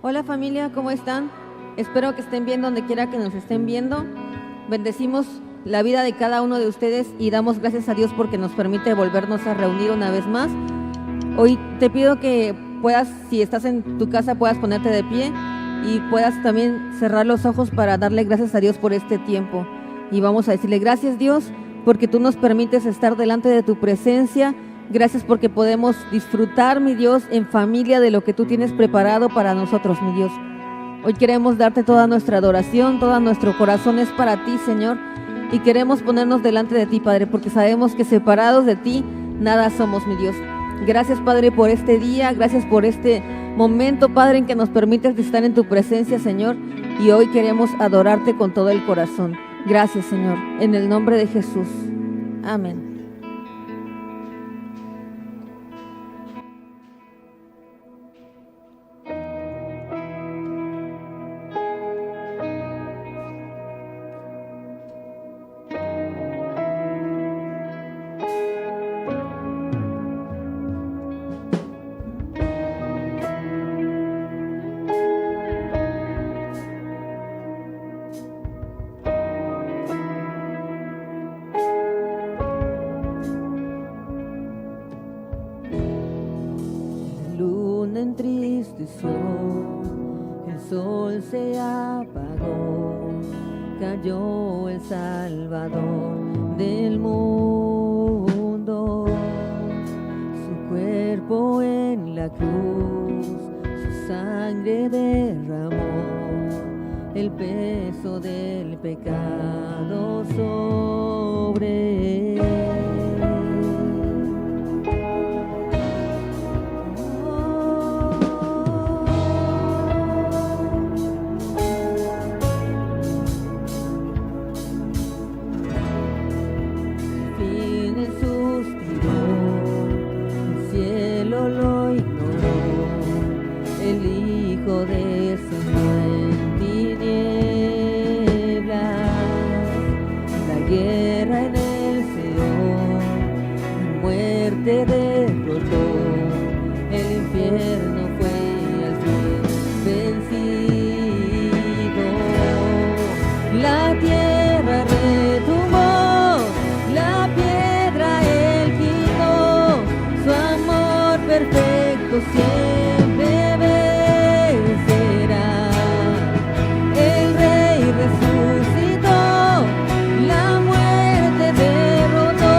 Hola familia, ¿cómo están? Espero que estén bien donde quiera que nos estén viendo. Bendecimos la vida de cada uno de ustedes y damos gracias a Dios porque nos permite volvernos a reunir una vez más. Hoy te pido que puedas, si estás en tu casa, puedas ponerte de pie y puedas también cerrar los ojos para darle gracias a Dios por este tiempo. Y vamos a decirle gracias, Dios, porque tú nos permites estar delante de tu presencia. Gracias porque podemos disfrutar, mi Dios, en familia de lo que tú tienes preparado para nosotros, mi Dios. Hoy queremos darte toda nuestra adoración, todo nuestro corazón es para ti, Señor, y queremos ponernos delante de ti, Padre, porque sabemos que separados de ti, nada somos, mi Dios. Gracias, Padre, por este día, gracias por este momento, Padre, en que nos permites estar en tu presencia, Señor, y hoy queremos adorarte con todo el corazón. Gracias, Señor, en el nombre de Jesús. Amén. Entristeció, el sol se apagó, cayó el Salvador del mundo, su cuerpo en la cruz, su sangre derramó, el peso del pecado sobre él. Siempre vencerá, el Rey resucitó, la muerte derrotó,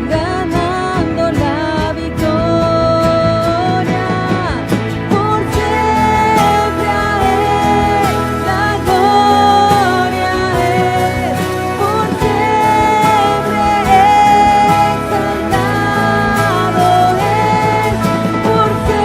ganando la victoria. Por siempre a Él la gloria es, por siempre exaltado es, por siempre.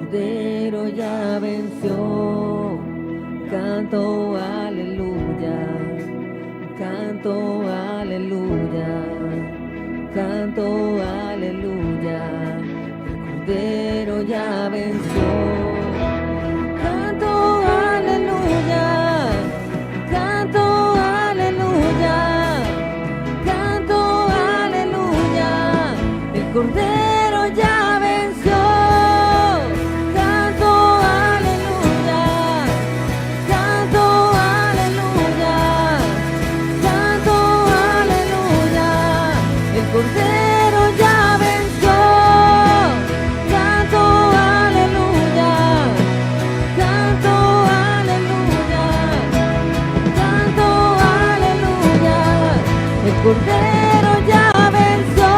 Cordero ya venció. Canto aleluya, canto aleluya, canto aleluya. El Cordero ya venció. Canto aleluya, canto aleluya, canto aleluya. El Cordero ya venció. Canto aleluya, canto aleluya, canto aleluya. El Cordero ya venció. Canto aleluya, canto aleluya, canto aleluya. El Cordero ya venció.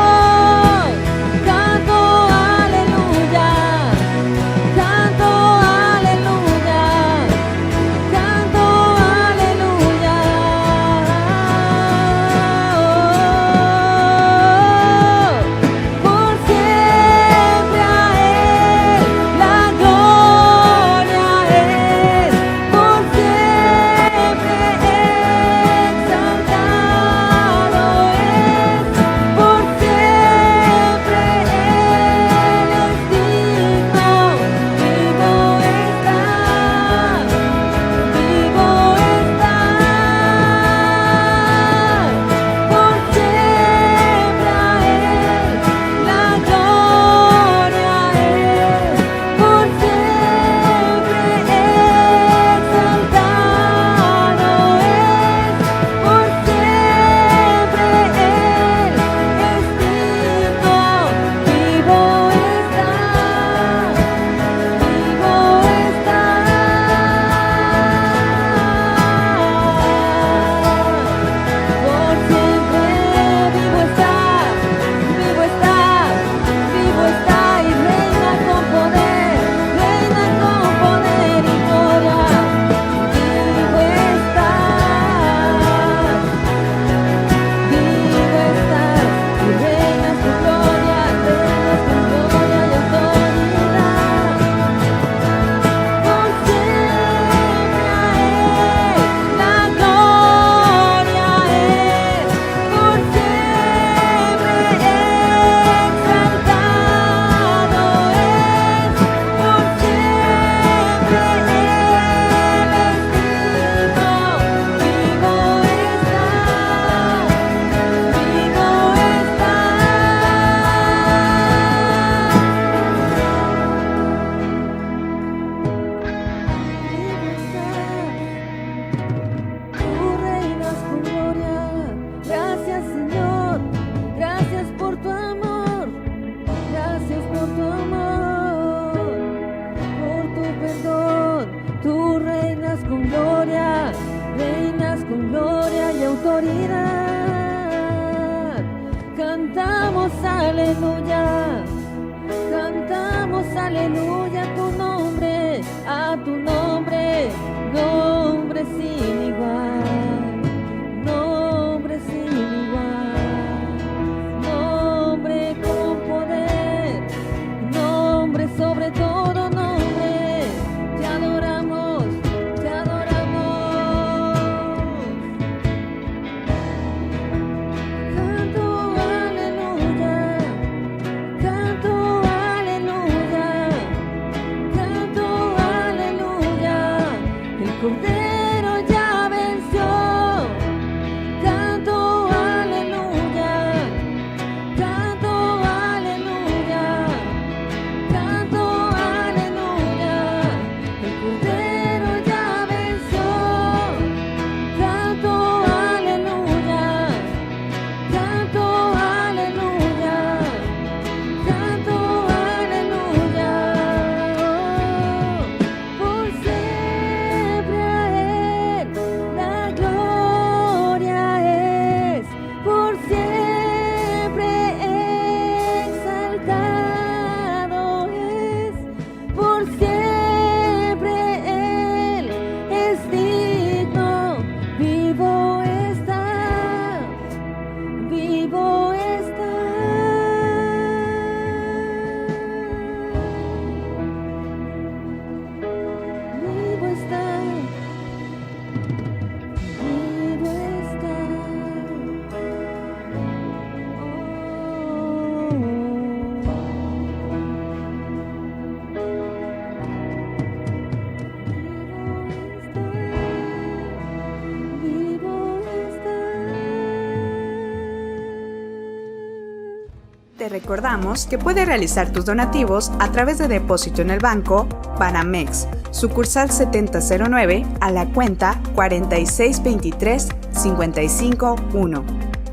Canto aleluya, canto aleluya, canto aleluya. Por siempre a Él la gloria es, por siempre exaltado es, por siempre Él es digno. Vivo está, vivo está. Por siempre a Él la gloria es, por siempre exaltado es, por siempre Él es digno. Vivo está, vivo está. Por siempre vivo está, vivo está, vivo está y reina con poder y gloria. Vivo está, vivo está y reina con gloria y autoridad. Por siempre a Él la gloria es, por siempre exaltado es, por siempre Él es digno. Vivo está, vivo está. Tú reinas con gloria. Gracias, Señor. Gracias por tu amor. Gracias por tu amor. Por tu perdón. Tú reinas con gloria. Reinas con gloria y autoridad. Cantamos aleluya. Cantamos aleluya a tu nombre, nombre sin igual, nombre sin igual, nombre con poder, nombre sobre todo nombre. Te adoramos, te adoramos. Canto aleluya, canto aleluya, Te recordamos que puedes realizar tus donativos a través de depósito en el banco Banamex, sucursal 7009 a la cuenta 4623551,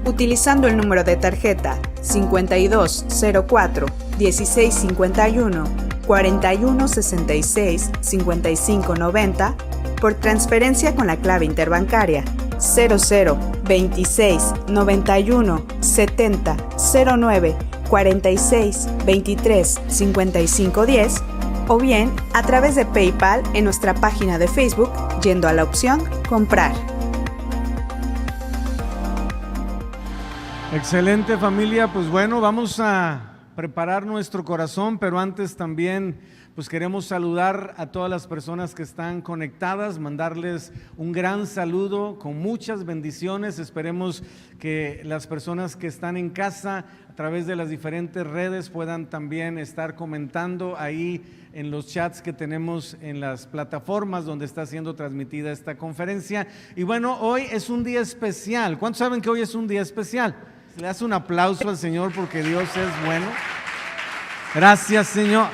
utilizando el número de tarjeta 5204 1651 4166 5590 por transferencia con la clave interbancaria 00 26 91 70 09 46 23 55 10 o bien a través de PayPal en nuestra página de Facebook yendo a la opción Comprar. Excelente, familia. Pues bueno, vamos a preparar nuestro corazón, pero antes también pues queremos saludar a todas las personas que están conectadas, mandarles un gran saludo con muchas bendiciones. Esperemos que las personas que están en casa a través de las diferentes redes puedan también estar comentando ahí en los chats que tenemos en las plataformas donde está siendo transmitida esta conferencia. Y bueno, hoy es un día especial. ¿Cuántos saben que hoy es un día especial? Se le hace un aplauso al Señor porque Dios es bueno. Gracias, Señor.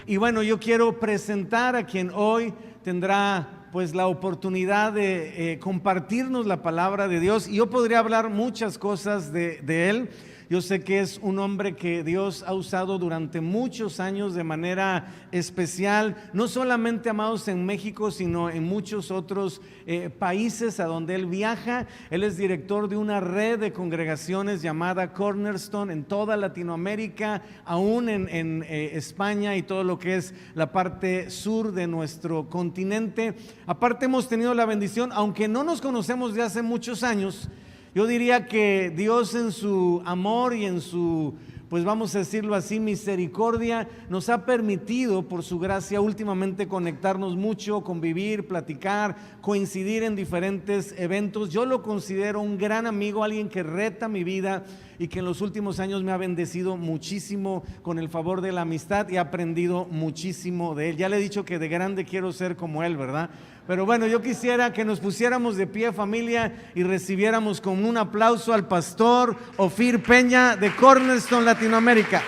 Y bueno, yo quiero presentar a quien hoy tendrá pues la oportunidad de compartirnos la palabra de Dios. Y yo podría hablar muchas cosas de él. Yo sé que es un hombre que Dios ha usado durante muchos años de manera especial, no solamente, amados, en México, sino en muchos otros países a donde él viaja. Él es director de una red de congregaciones llamada Cornerstone en toda Latinoamérica, aún en España y todo lo que es la parte sur de nuestro continente. Aparte, hemos tenido la bendición, aunque no nos conocemos de hace muchos años, yo diría que Dios en su amor y en su, pues vamos a decirlo así, misericordia, nos ha permitido por su gracia últimamente conectarnos mucho, convivir, platicar, coincidir en diferentes eventos. Yo lo considero un gran amigo, alguien que reta mi vida y que en los últimos años me ha bendecido muchísimo con el favor de la amistad y he aprendido muchísimo de él. Ya le he dicho que de grande quiero ser como él, ¿verdad? Pero bueno, yo quisiera que nos pusiéramos de pie, familia, y recibiéramos con un aplauso al pastor Ofir Peña de Cornerstone Latinoamérica.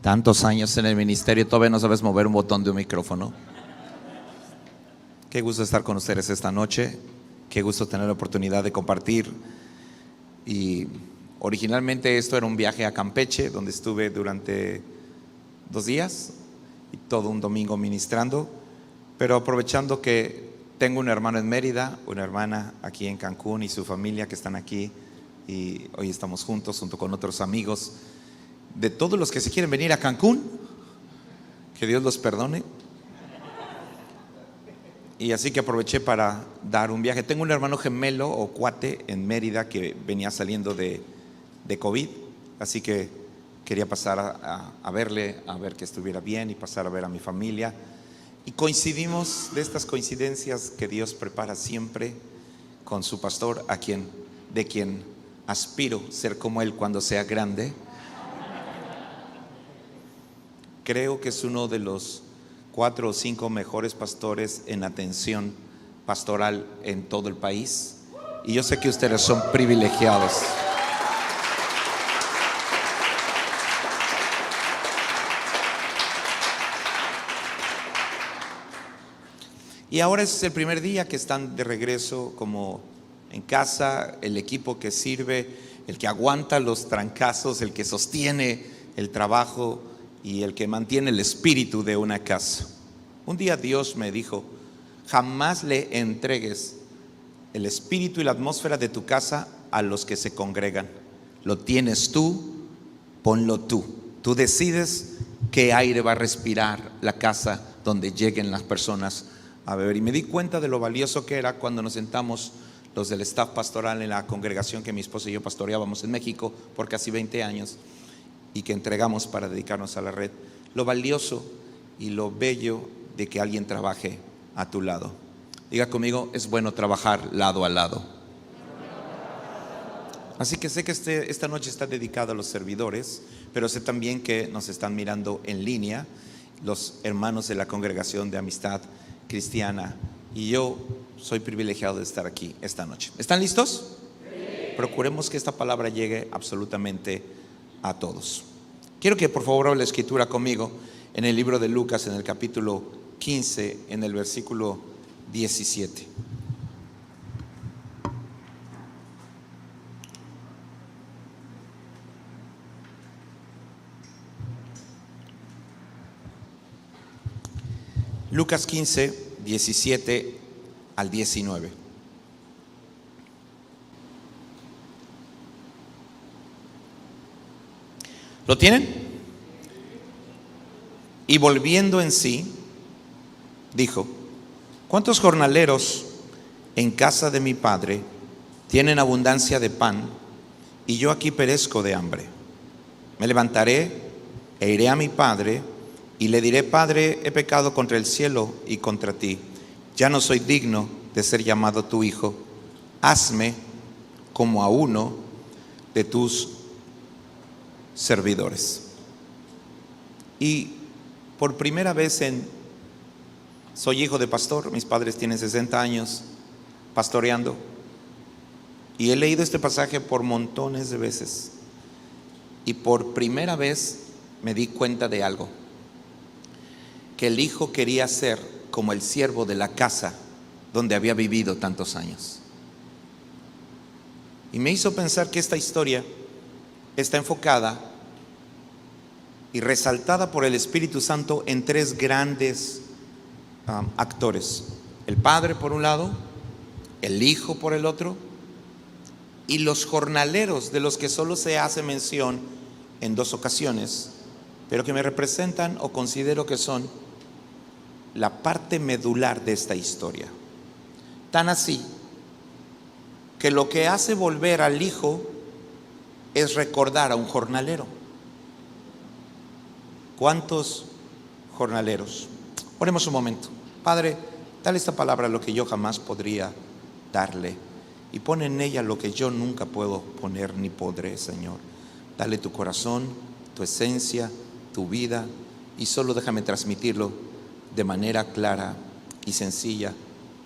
Tantos años en el ministerio, todavía no sabes mover un botón de un micrófono. Qué gusto estar con ustedes esta noche, qué gusto tener la oportunidad de compartir. Y originalmente esto era un viaje a Campeche, donde estuve durante 2 días y todo un domingo ministrando, pero aprovechando que tengo un hermano en Mérida, una hermana aquí en Cancún y su familia que están aquí, y hoy estamos juntos junto con otros amigos de todos los que se quieren venir a Cancún, que Dios los perdone. Y así que aproveché para dar un viaje. Tengo un hermano gemelo o cuate en Mérida que venía saliendo de COVID, así que quería pasar a verle, a ver que estuviera bien y pasar a ver a mi familia. Y coincidimos, de estas coincidencias que Dios prepara siempre, con su pastor, de quien aspiro ser como él cuando sea grande. Creo que es uno de los 4 o 5 mejores pastores en atención pastoral en todo el país. Y yo sé que ustedes son privilegiados. Y ahora es el primer día que están de regreso como en casa, el equipo que sirve, el que aguanta los trancazos, el que sostiene el trabajo y el que mantiene el espíritu de una casa. Un día Dios me dijo: jamás le entregues el espíritu y la atmósfera de tu casa a los que se congregan. Lo tienes tú, ponlo tú. Tú decides qué aire va a respirar la casa donde lleguen las personas a beber. Y me di cuenta de lo valioso que era cuando nos sentamos los del staff pastoral en la congregación que mi esposa y yo pastoreábamos en México por casi 20 años y que entregamos para dedicarnos a la red. Lo valioso y lo bello de que alguien trabaje a tu lado. Diga conmigo, es bueno trabajar lado a lado. Así que sé que esta noche está dedicada a los servidores, pero sé también que nos están mirando en línea los hermanos de la Congregación de Amistad Cristiana. Y yo soy privilegiado de estar aquí esta noche. ¿Están listos? Sí. Procuremos que esta palabra llegue absolutamente a todos. Quiero que por favor abra la escritura conmigo en el libro de Lucas, en el capítulo 15, en el versículo 17. Lucas 15, 17 al 19. ¿Lo tienen? Y volviendo en sí, dijo: ¿cuántos jornaleros en casa de mi padre tienen abundancia de pan, y yo aquí perezco de hambre? Me levantaré e iré a mi padre y le diré: Padre, he pecado contra el cielo y contra ti. Ya no soy digno de ser llamado tu hijo. Hazme como a uno de tus servidores. Y por primera vez soy hijo de pastor. Mis padres tienen 60 años pastoreando. Y he leído este pasaje por montones de veces. Y por primera vez me di cuenta de algo. Que el hijo quería ser como el siervo de la casa donde había vivido tantos años. Y me hizo pensar que esta historia está enfocada y resaltada por el Espíritu Santo en tres grandes actores: el Padre por un lado, el Hijo por el otro, y los jornaleros, de los que solo se hace mención en dos ocasiones, pero que me representan o considero que son la parte medular de esta historia. Tan así que lo que hace volver al hijo es recordar a un jornalero. ¿Cuántos jornaleros? Oremos un momento. Padre, dale esta palabra lo que yo jamás podría darle, y pon en ella lo que yo nunca puedo poner ni podré, Señor. Dale tu corazón, tu esencia, tu vida, y solo déjame transmitirlo de manera clara y sencilla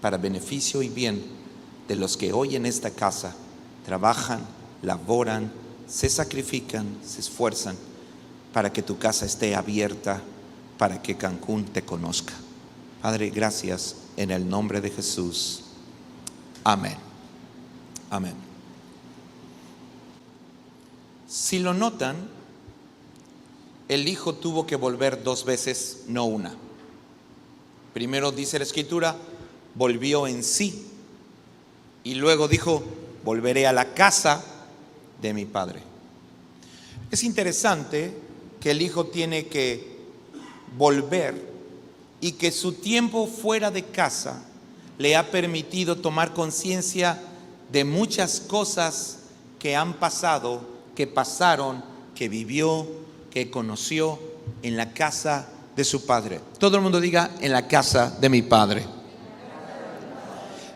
para beneficio y bien de los que hoy en esta casa trabajan, laboran, se sacrifican, se esfuerzan para que tu casa esté abierta, para que Cancún te conozca. Padre, gracias en el nombre de Jesús. Amén. Amén. Si lo notan, el hijo tuvo que volver dos veces, no una. Primero dice la escritura, volvió en sí, y luego dijo: volveré a la casa de mi padre. Es interesante que el hijo tiene que volver, y que su tiempo fuera de casa le ha permitido tomar conciencia de muchas cosas que han pasado, que pasaron, que vivió, que conoció en la casa de su padre. Todo el mundo diga: en la casa de mi padre.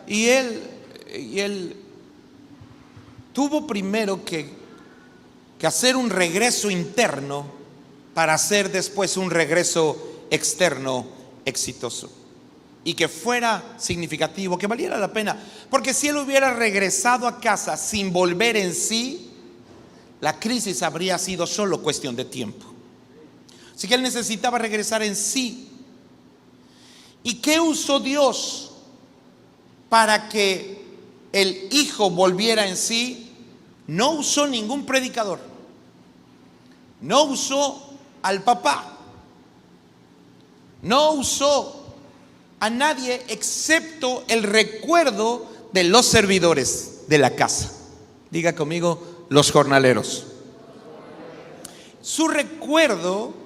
Y él tuvo primero que hacer un regreso interno para hacer después un regreso externo exitoso, y que fuera significativo, que valiera la pena. Porque si él hubiera regresado a casa sin volver en sí, la crisis habría sido solo cuestión de tiempo. Así que él necesitaba regresar en sí. ¿Y qué usó Dios para que el hijo volviera en sí? No usó ningún predicador, no usó al papá, no usó a nadie excepto el recuerdo de los servidores de la casa. Diga conmigo: los jornaleros. Su recuerdo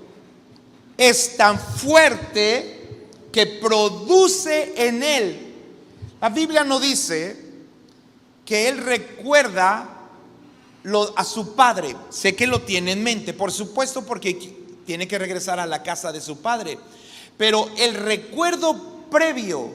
es tan fuerte que produce en él. La Biblia no dice que él recuerda a su padre. Sé que lo tiene en mente, por supuesto, porque tiene que regresar a la casa de su padre. Pero el recuerdo previo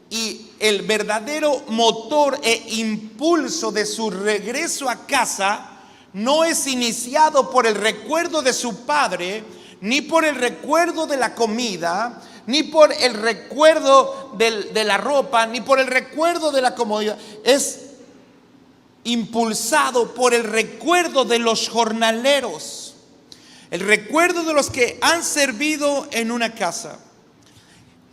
y el verdadero motor e impulso de su regreso a casa no es iniciado por el recuerdo de su padre, ni por el recuerdo de la comida, ni por el recuerdo de la ropa, ni por el recuerdo de la comodidad. Es impulsado por el recuerdo de los jornaleros, el recuerdo de los que han servido en una casa.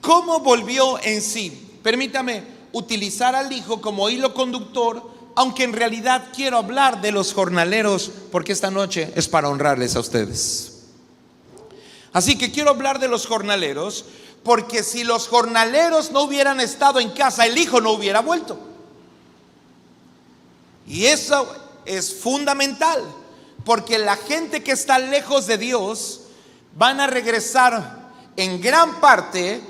¿Cómo volvió en sí? Permítame utilizar al hijo como hilo conductor, aunque en realidad quiero hablar de los jornaleros, porque esta noche es para honrarles a ustedes. Así que quiero hablar de los jornaleros, porque si los jornaleros no hubieran estado en casa, el hijo no hubiera vuelto. Y eso es fundamental, porque la gente que está lejos de Dios van a regresar en gran parte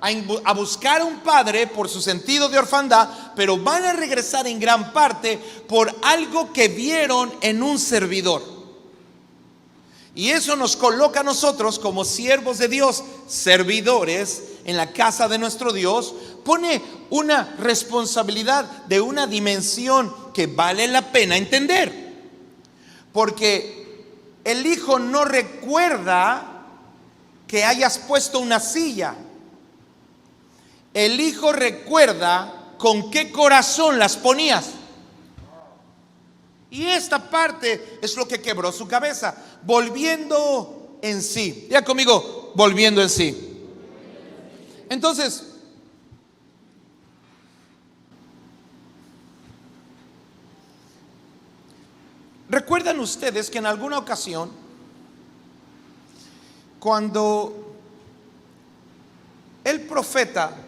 a buscar un padre por su sentido de orfandad, pero van a regresar en gran parte por algo que vieron en un servidor. Y eso nos coloca a nosotros como siervos de Dios, servidores en la casa de nuestro Dios. Pone una responsabilidad de una dimensión que vale la pena entender, porque el hijo no recuerda que hayas puesto una silla. El hijo recuerda con qué corazón las ponías. Y esta parte es lo que quebró su cabeza. Volviendo en sí. Ya conmigo, volviendo en sí. Entonces, ¿recuerdan ustedes que en alguna ocasión, cuando el profeta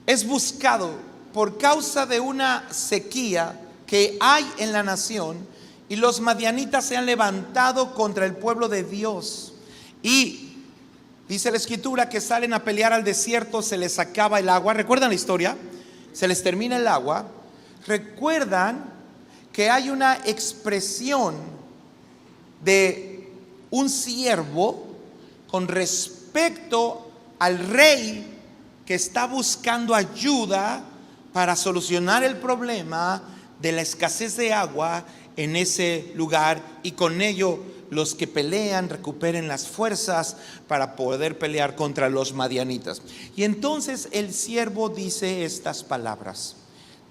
es buscado por causa de una sequía que hay en la nación, y los madianitas se han levantado contra el pueblo de Dios, y dice la escritura que salen a pelear al desierto, se les acaba el agua? ¿Recuerdan la historia? Se les termina el agua. ¿Recuerdan que hay una expresión de un siervo con respecto al rey que está buscando ayuda para solucionar el problema de la escasez de agua en ese lugar, y con ello los que pelean recuperen las fuerzas para poder pelear contra los madianitas? Y entonces el siervo dice estas palabras.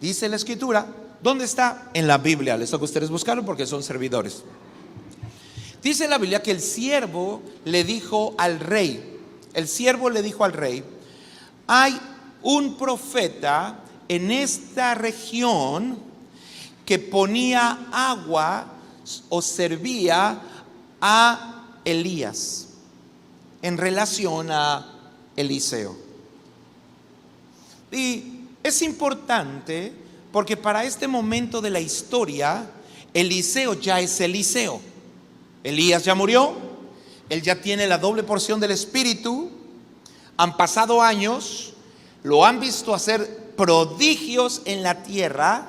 Dice la escritura, ¿dónde está? En la Biblia, les toca a ustedes buscarlo porque son servidores. Dice la Biblia que el siervo le dijo al rey, hay un profeta en esta región que ponía agua o servía a Elías en relación a Eliseo. Y es importante porque para este momento de la historia, Eliseo ya es Eliseo. Elías ya murió, él ya tiene la doble porción del Espíritu. Han pasado años, lo han visto hacer prodigios en la tierra,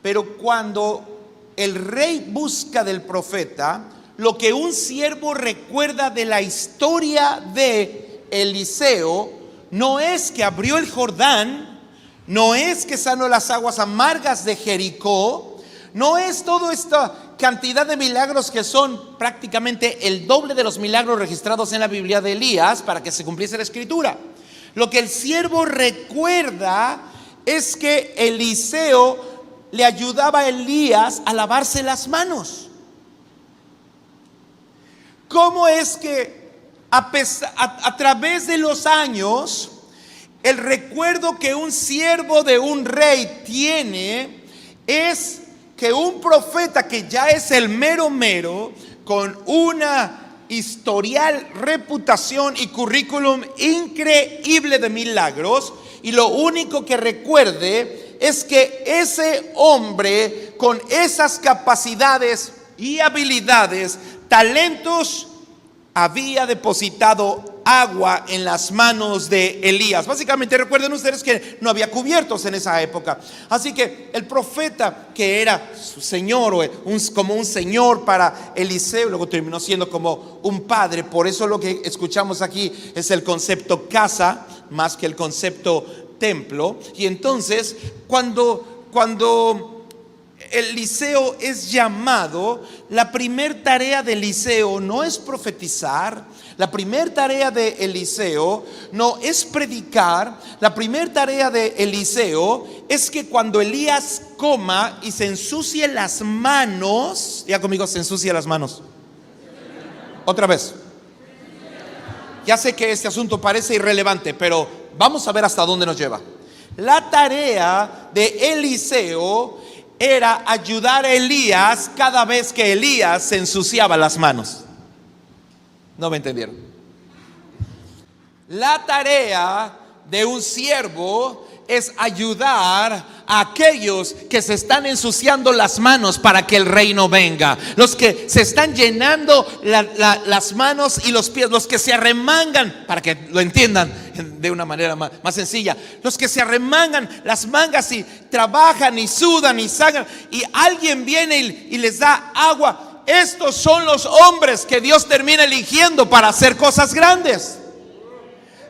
pero cuando el rey busca del profeta, lo que un siervo recuerda de la historia de Eliseo no es que abrió el Jordán, no es que sanó las aguas amargas de Jericó, no es toda esta cantidad de milagros que son prácticamente el doble de los milagros registrados en la Biblia de Elías para que se cumpliese la escritura. Lo que el siervo recuerda es que Eliseo le ayudaba a Elías a lavarse las manos. ¿Cómo es que a través de los años el recuerdo que un siervo de un rey tiene es que un profeta que ya es el mero mero, con una historial, reputación y currículum increíble de milagros, y lo único que recuerde es que ese hombre con esas capacidades y habilidades, talentos, había depositado agua en las manos de Elías. Básicamente recuerden ustedes que no había cubiertos en esa época. Así que el profeta, que era su señor o como un señor para Eliseo, luego terminó siendo como un padre. Por eso lo que escuchamos aquí es el concepto casa más que el concepto templo. Y entonces cuando Eliseo es llamado, la primer tarea de Eliseo no es profetizar, la primer tarea de Eliseo no es predicar, la primer tarea de Eliseo es que cuando Elías coma y se ensucie las manos, ya conmigo, se ensucia las manos. Otra vez. Ya sé que este asunto parece irrelevante, pero vamos a ver hasta dónde nos lleva. La tarea de Eliseo era ayudar a Elías cada vez que Elías se ensuciaba las manos. ¿No me entendieron? La tarea de un siervo es ayudar a aquellos que se están ensuciando las manos para que el reino venga. Los que se están llenando las manos y los pies, los que se arremangan, para que lo entiendan de una manera más sencilla, los que se arremangan las mangas y trabajan y sudan y sangran, y alguien viene y les da agua. Estos son los hombres que Dios termina eligiendo para hacer cosas grandes.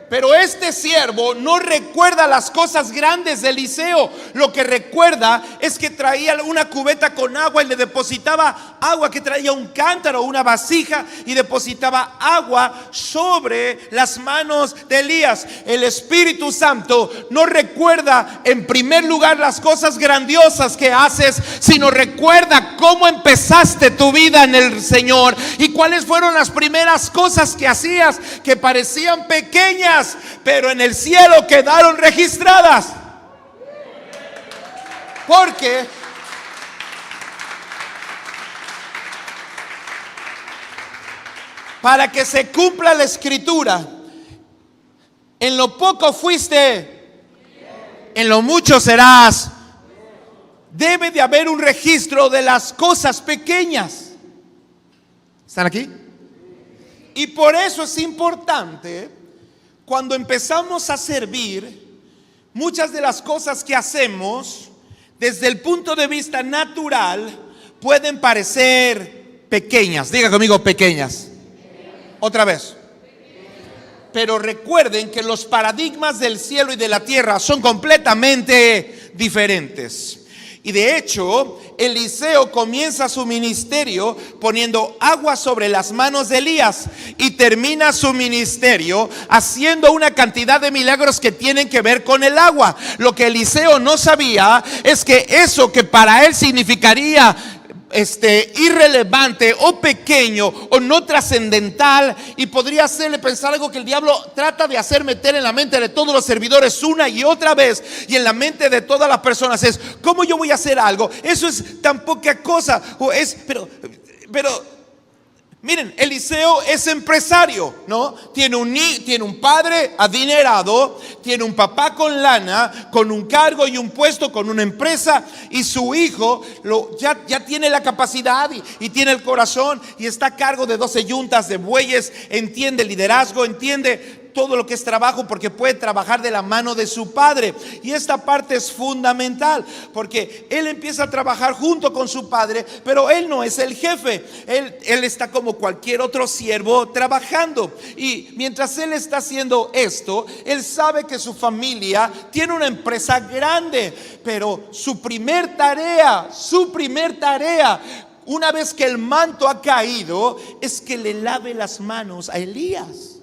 Pero este siervo no recuerda las cosas grandes de Eliseo. Lo que recuerda es que traía una cubeta con agua y le depositaba agua, que traía un cántaro, una vasija, y depositaba agua sobre las manos de Elías. El Espíritu Santo no recuerda en primer lugar las cosas grandiosas que haces, sino recuerda cómo empezaste tu vida en el Señor y cuáles fueron las primeras cosas que hacías que parecían pequeñas, pero en el cielo quedaron registradas. Porque para que se cumpla la escritura, en lo poco fuiste, en lo mucho serás. Debe de haber un registro de las cosas pequeñas. ¿Están aquí? Y por eso es importante, cuando empezamos a servir, muchas de las cosas que hacemos desde el punto de vista natural pueden parecer pequeñas. Diga conmigo, pequeñas. Otra vez. Pero recuerden que los paradigmas del cielo y de la tierra son completamente diferentes. Y de hecho, Eliseo comienza su ministerio poniendo agua sobre las manos de Elías y termina su ministerio haciendo una cantidad de milagros que tienen que ver con el agua. Lo que Eliseo no sabía es que eso que para él significaría irrelevante o pequeño o no trascendental, y podría hacerle pensar algo que el diablo trata de hacer meter en la mente de todos los servidores una y otra vez, y en la mente de todas las personas es: ¿cómo yo voy a hacer algo? Eso es tan poca cosa. Pero miren, Eliseo es empresario, ¿no? Tiene un padre adinerado, tiene un papá con lana, con un cargo y un puesto, con una empresa, y su hijo ya tiene la capacidad y tiene el corazón y está a cargo de 12 yuntas de bueyes, entiende liderazgo, entiende todo lo que es trabajo, porque puede trabajar de la mano de su padre. Y esta parte es fundamental, porque él empieza a trabajar junto con su padre, pero él no es el jefe. Él está como cualquier otro siervo trabajando. Y mientras él está haciendo esto, él sabe que su familia tiene una empresa grande, pero su primer tarea, una vez que el manto ha caído, es que le lave las manos a Elías.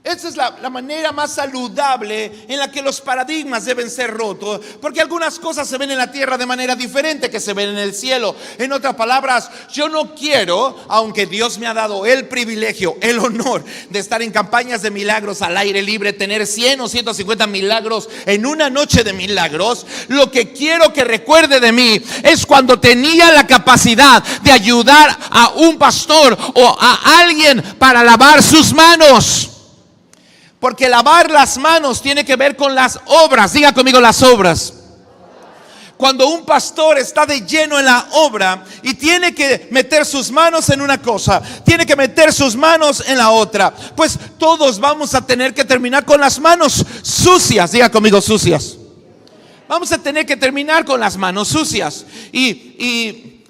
Esa es la manera más saludable en la que los paradigmas deben ser rotos, porque algunas cosas se ven en la tierra de manera diferente que se ven en el cielo. En otras palabras, yo no quiero, aunque Dios me ha dado el privilegio, el honor de estar en campañas de milagros al aire libre, tener 100 o 150 milagros en una noche de milagros. Lo que quiero que recuerde de mí es cuando tenía la capacidad de ayudar a un pastor o a alguien para lavar sus manos. Porque lavar las manos tiene que ver con las obras. Diga conmigo, las obras. Cuando un pastor está de lleno en la obra y tiene que meter sus manos en una cosa, tiene que meter sus manos en la otra, pues todos vamos a tener que terminar con las manos sucias. Diga conmigo, sucias. Vamos a tener que terminar con las manos sucias. Y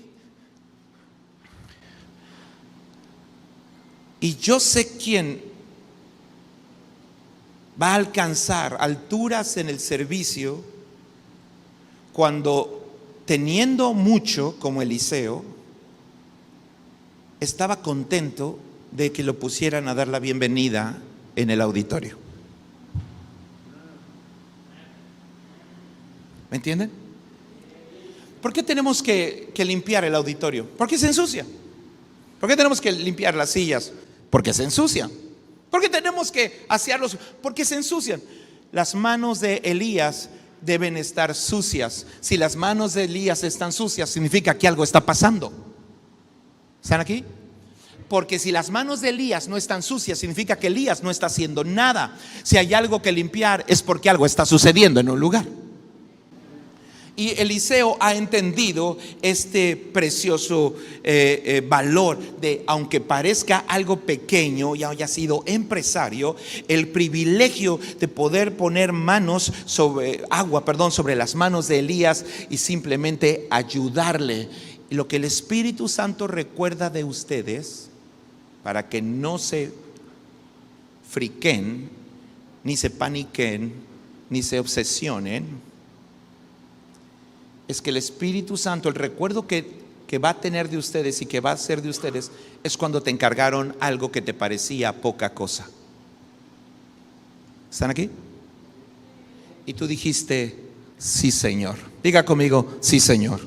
yo sé quién va a alcanzar alturas en el servicio cuando, teniendo mucho como Eliseo, estaba contento de que lo pusieran a dar la bienvenida en el auditorio. ¿Me entienden? ¿Por qué tenemos que limpiar el auditorio? Porque se ensucia. ¿Por qué tenemos que limpiar las sillas? Porque se ensucian. ¿Por qué tenemos que asearlos? Porque se ensucian. Las manos de Elías deben estar sucias. Si las manos de Elías están sucias, significa que algo está pasando. ¿Están aquí? Porque si las manos de Elías no están sucias, significa que Elías no está haciendo nada. Si hay algo que limpiar, es porque algo está sucediendo en un lugar. Y Eliseo ha entendido este precioso valor de, aunque parezca algo pequeño y haya sido empresario, el privilegio de poder poner agua sobre las manos de Elías y simplemente ayudarle. Y lo que el Espíritu Santo recuerda de ustedes, para que no se friquen, ni se paniquen, ni se obsesionen, es que el Espíritu Santo, el recuerdo que va a tener de ustedes y que va a ser de ustedes, es cuando te encargaron algo que te parecía poca cosa. ¿Están aquí? Y tú dijiste, sí, Señor. Diga conmigo, sí, Señor.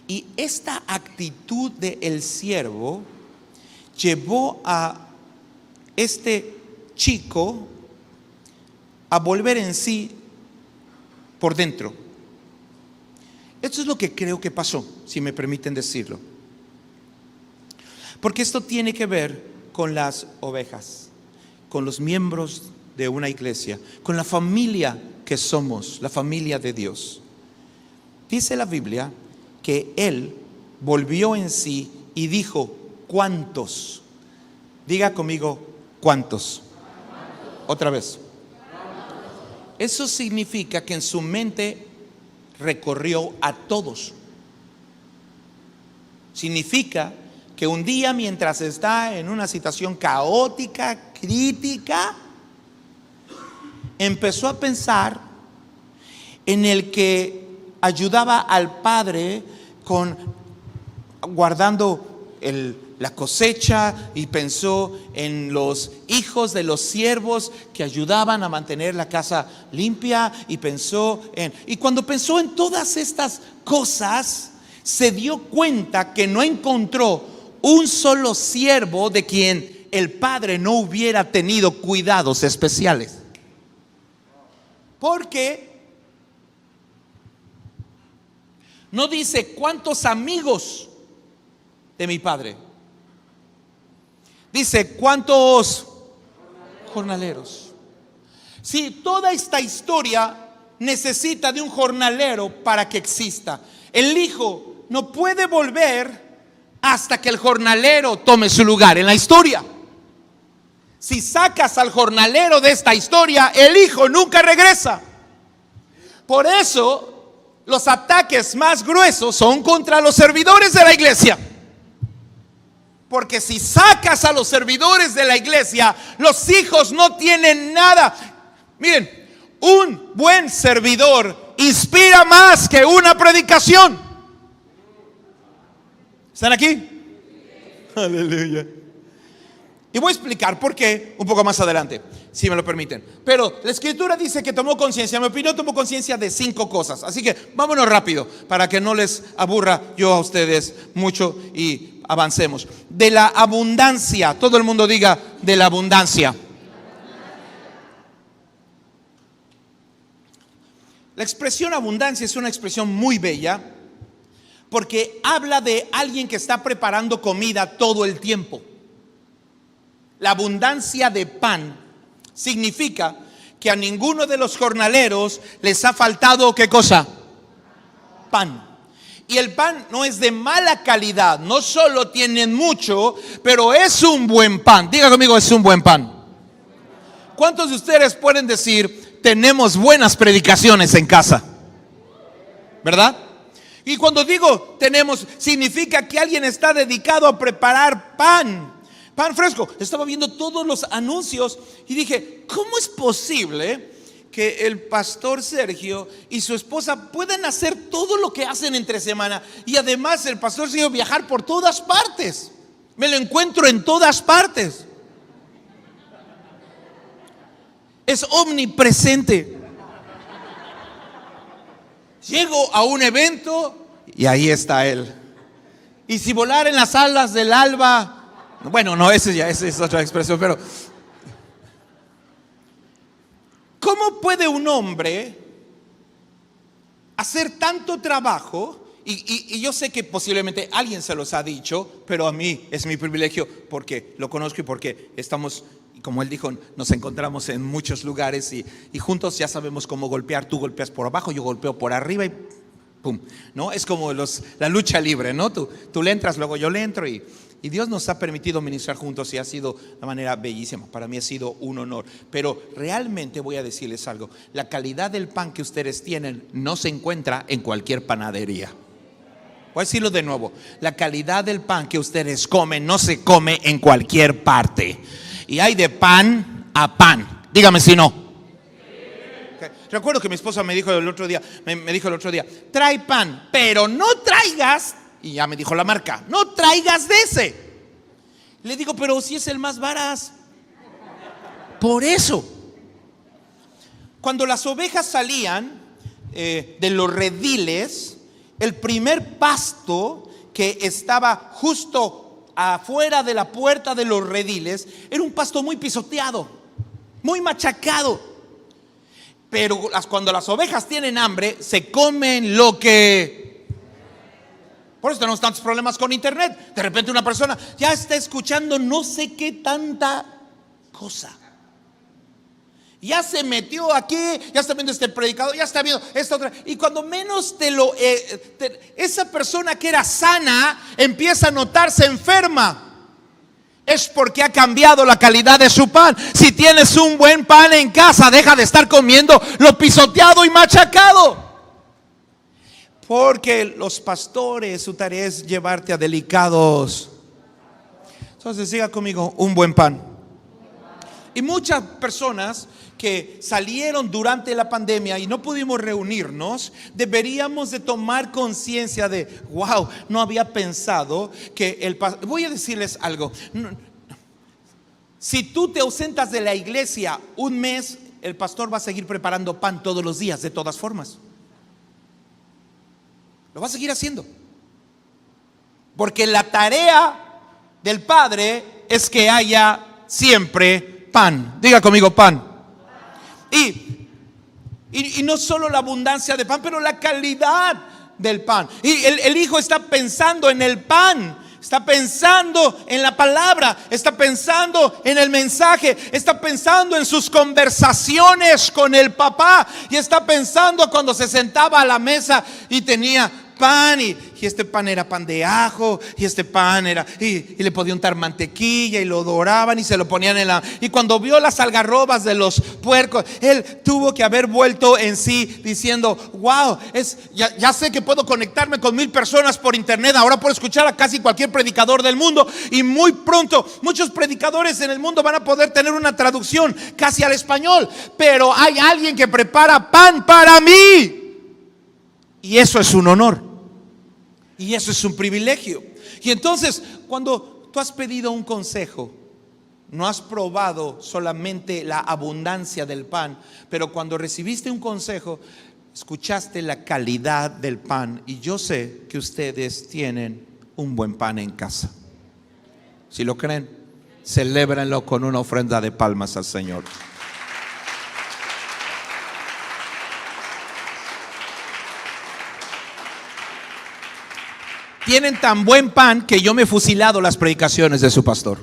Y esta actitud del siervo llevó a este chico a volver en sí por dentro. Esto es lo que creo que pasó, si me permiten decirlo. Porque esto tiene que ver con las ovejas, con los miembros de una iglesia, con la familia que somos, la familia de Dios. Dice la Biblia que él volvió en sí y dijo, ¿cuántos? Diga conmigo, ¿cuántos? Otra vez. Eso significa que en su mente recorrió a todos. Significa que un día, mientras está en una situación caótica, crítica, empezó a pensar en el que ayudaba al padre guardando la cosecha, y pensó en los hijos de los siervos que ayudaban a mantener la casa limpia, y cuando pensó en todas estas cosas, se dio cuenta que no encontró un solo siervo de quien el padre no hubiera tenido cuidados especiales. Porque no dice cuántos amigos de mi padre, dice cuántos jornaleros. Si toda esta historia necesita de un jornalero para que exista, el hijo no puede volver hasta que el jornalero tome su lugar en la historia. Si sacas al jornalero de esta historia, el hijo nunca regresa. Por eso los ataques más gruesos son contra los servidores de la iglesia. Porque si sacas a los servidores de la iglesia, los hijos no tienen nada. Miren, un buen servidor inspira más que una predicación. ¿Están aquí? Aleluya. Y voy a explicar por qué un poco más adelante, si me lo permiten. Pero la escritura dice que tomó conciencia. En mi opinión, tomó conciencia de 5 cosas. Así que vámonos rápido para que no les aburra yo a ustedes mucho y avancemos. De la abundancia. Todo el mundo diga, de la abundancia. La expresión abundancia es una expresión muy bella, porque habla de alguien que está preparando comida todo el tiempo. La abundancia de pan significa que a ninguno de los jornaleros les ha faltado, ¿qué cosa? Pan. Y el pan no es de mala calidad, no solo tienen mucho, pero es un buen pan. Diga conmigo, es un buen pan. ¿Cuántos de ustedes pueden decir, tenemos buenas predicaciones en casa? ¿Verdad? Y cuando digo tenemos, significa que alguien está dedicado a preparar pan fresco. Estaba viendo todos los anuncios y dije, ¿cómo es posible que el pastor Sergio y su esposa puedan hacer todo lo que hacen entre semana? Y además el pastor Sergio viajar por todas partes. Me lo encuentro en todas partes. Es omnipresente. Llego a un evento y ahí está él. Y si volar en las alas del alba, bueno, no, esa es otra expresión, pero ¿cómo puede un hombre hacer tanto trabajo? Y yo sé que posiblemente alguien se los ha dicho, pero a mí es mi privilegio porque lo conozco y porque estamos, como él dijo, nos encontramos en muchos lugares y juntos ya sabemos cómo golpear. Tú golpeas por abajo, yo golpeo por arriba y pum, ¿no? Es como la lucha libre, ¿no? Tú le entras, luego yo le entro y Dios nos ha permitido ministrar juntos y ha sido de manera bellísima. Para mí ha sido un honor. Pero realmente voy a decirles algo. La calidad del pan que ustedes tienen no se encuentra en cualquier panadería. Voy a decirlo de nuevo. La calidad del pan que ustedes comen no se come en cualquier parte. Y hay de pan a pan. Dígame si no. Okay. Recuerdo que mi esposa me dijo el otro día, trae pan, pero no traigas. Y ya me dijo la marca, no traigas de ese. Le digo, pero si es el más barato. Por eso, cuando las ovejas salían de los rediles, el primer pasto que estaba justo afuera de la puerta de los rediles era un pasto muy pisoteado, muy machacado. Pero cuando las ovejas tienen hambre, se comen lo que... Por eso tenemos tantos problemas con internet. De repente una persona ya está escuchando no sé qué tanta cosa. Ya se metió aquí, ya está viendo este predicador, ya está viendo esta otra. Y cuando menos esa persona que era sana empieza a notarse enferma. Es porque ha cambiado la calidad de su pan. Si tienes un buen pan en casa, deja de estar comiendo lo pisoteado y machacado. Porque los pastores, su tarea es llevarte a delicados. Entonces siga conmigo, un buen pan. Y muchas personas que salieron durante la pandemia y no pudimos reunirnos, deberíamos de tomar conciencia de, wow, no había pensado que el pastor... Voy a decirles algo. Si tú te ausentas de la iglesia un mes, el pastor va a seguir preparando pan todos los días, de todas formas. Lo va a seguir haciendo. Porque la tarea del Padre es que haya siempre pan. Diga conmigo, pan. Y no solo la abundancia de pan, pero la calidad del pan. Y el Hijo está pensando en el pan, está pensando en la palabra, está pensando en el mensaje, está pensando en sus conversaciones con el papá, y está pensando cuando se sentaba a la mesa y tenía pan, y este pan era pan de ajo, y este pan era, y le podía untar mantequilla y lo doraban y se lo ponían en la... Y cuando vio las algarrobas de los puercos, él tuvo que haber vuelto en sí diciendo, wow, ya sé que puedo conectarme con 1000 personas por internet, ahora puedo escuchar a casi cualquier predicador del mundo, y muy pronto muchos predicadores en el mundo van a poder tener una traducción casi al español, pero hay alguien que prepara pan para mí, y eso es un honor. Y eso es un privilegio. Y entonces, cuando tú has pedido un consejo, no has probado solamente la abundancia del pan, pero cuando recibiste un consejo, escuchaste la calidad del pan. Y yo sé que ustedes tienen un buen pan en casa. Si lo creen, celébrenlo con una ofrenda de palmas al Señor. Tienen tan buen pan que yo me he fusilado las predicaciones de su pastor.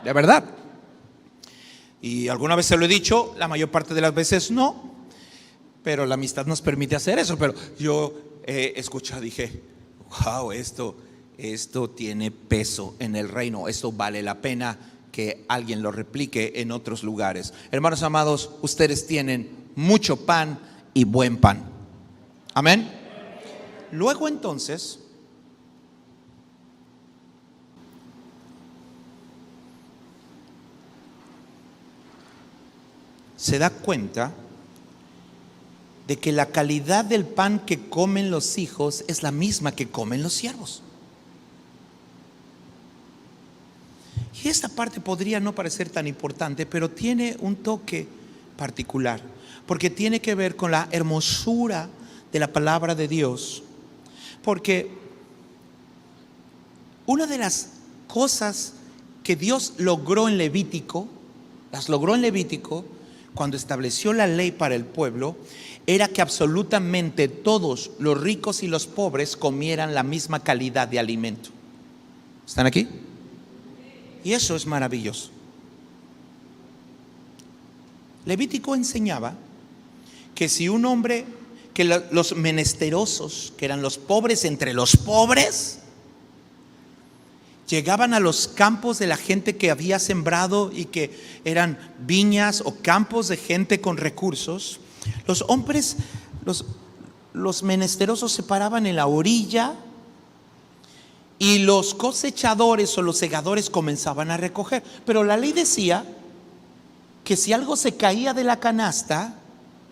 De verdad. Y alguna vez se lo he dicho, la mayor parte de las veces no, pero la amistad nos permite hacer eso. Pero yo escuchado, dije, wow, esto tiene peso en el reino, esto vale la pena que alguien lo replique en otros lugares. Hermanos amados, ustedes tienen mucho pan y buen pan. Amén. Luego entonces, se da cuenta de que la calidad del pan que comen los hijos es la misma que comen los siervos. Y esta parte podría no parecer tan importante, pero tiene un toque particular, porque tiene que ver con la hermosura de la palabra de Dios. Porque una de las cosas que Dios logró en Levítico, cuando estableció la ley para el pueblo, era que absolutamente todos, los ricos y los pobres, comieran la misma calidad de alimento. ¿Están aquí? Y eso es maravilloso. Levítico enseñaba que si un hombre, que los menesterosos, que eran los pobres entre los pobres, llegaban a los campos de la gente que había sembrado y que eran viñas o campos de gente con recursos, los hombres, los menesterosos se paraban en la orilla y los cosechadores o los segadores comenzaban a recoger. Pero la ley decía que si algo se caía de la canasta,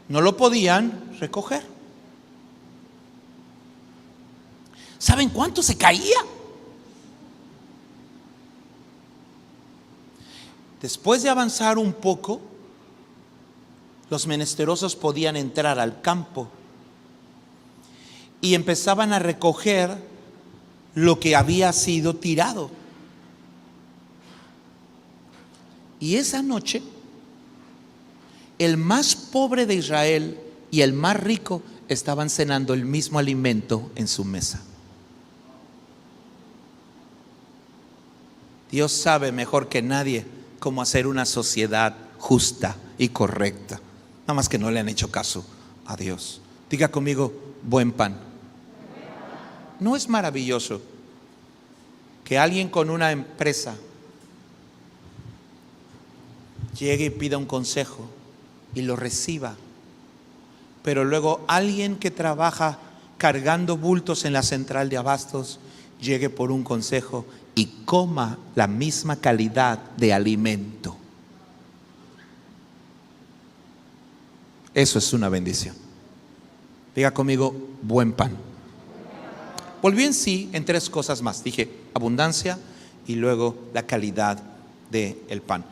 no lo podían recoger. ¿Saben cuánto se caía? Después de avanzar un poco, los menesterosos podían entrar al campo y empezaban a recoger lo que había sido tirado. Y esa noche, el más pobre de Israel y el más rico estaban cenando el mismo alimento en su mesa. Dios sabe mejor que nadie cómo hacer una sociedad justa y correcta. Nada más que no le han hecho caso a Dios. Diga conmigo, buen pan. ¿No es maravilloso que alguien con una empresa llegue y pida un consejo y lo reciba, pero luego alguien que trabaja cargando bultos en la central de abastos llegue por un consejo y coma la misma calidad de alimento? Eso es una bendición. Diga conmigo, buen pan. Volvió en sí en tres cosas más. Dije abundancia y luego la calidad del pan.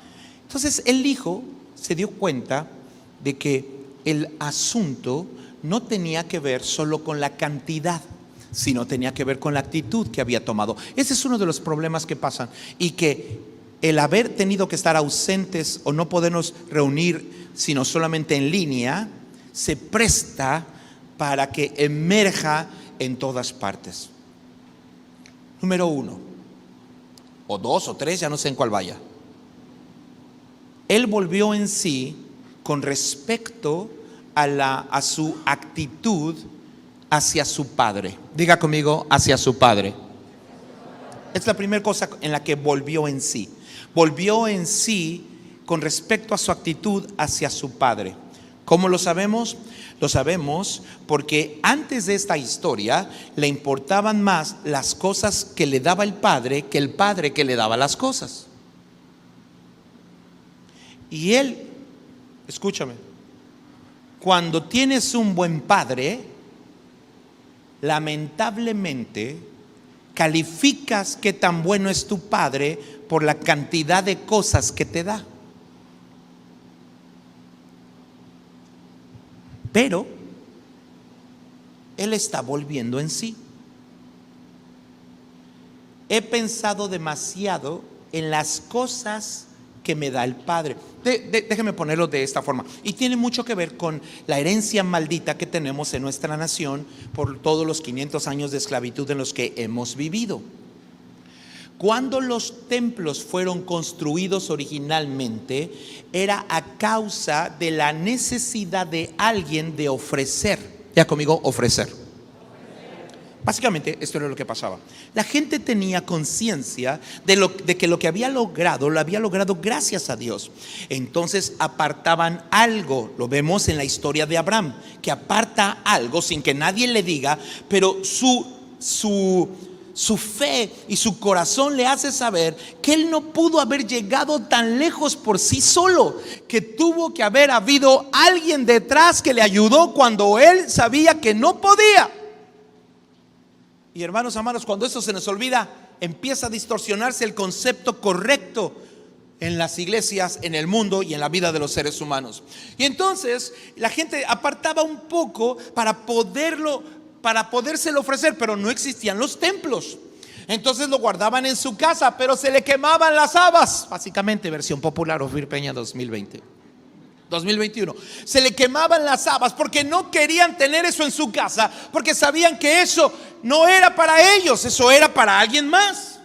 Entonces el hijo se dio cuenta de que el asunto no tenía que ver solo con la cantidad, sino tenía que ver con la actitud que había tomado. Ese es uno de los problemas que pasan, y que el haber tenido que estar ausentes o no podernos reunir sino solamente en línea, se presta para que emerja en todas partes. Número 1 o 2 o 3, ya no sé en cuál vaya. Él volvió en sí con respecto a su actitud hacia su padre. Diga conmigo, hacia su padre. Es la primera cosa en la que volvió en sí. Volvió en sí con respecto a su actitud hacia su padre. ¿Cómo lo sabemos? Lo sabemos porque antes de esta historia le importaban más las cosas que le daba el padre que el padre que le daba las cosas. Y él, escúchame, cuando tienes un buen padre, lamentablemente calificas qué tan bueno es tu padre por la cantidad de cosas que te da. Pero él está volviendo en sí. He pensado demasiado en las cosas que me da el Padre. Déjeme ponerlo de esta forma. Y tiene mucho que ver con la herencia maldita que tenemos en nuestra nación por todos los 500 años de esclavitud en los que hemos vivido. Cuando los templos fueron construidos originalmente, era a causa de la necesidad de alguien de ofrecer. Ya conmigo, ofrecer. Básicamente esto era lo que pasaba. La gente tenía conciencia de que lo que había logrado, lo había logrado gracias a Dios. Entonces apartaban algo. Lo vemos en la historia de Abraham, que aparta algo sin que nadie le diga, pero su fe y su corazón le hace saber que él no pudo haber llegado tan lejos por sí solo, que tuvo que haber habido alguien detrás que le ayudó cuando él sabía que no podía. Y hermanos amados, cuando eso se nos olvida, empieza a distorsionarse el concepto correcto en las iglesias, en el mundo y en la vida de los seres humanos. Y entonces la gente apartaba un poco para podérselo ofrecer, pero no existían los templos. Entonces lo guardaban en su casa, pero se le quemaban las habas. Básicamente versión popular Ofir Peña 2021. Se le quemaban las habas porque no querían tener eso en su casa, porque sabían que eso no era para ellos, eso era para alguien más.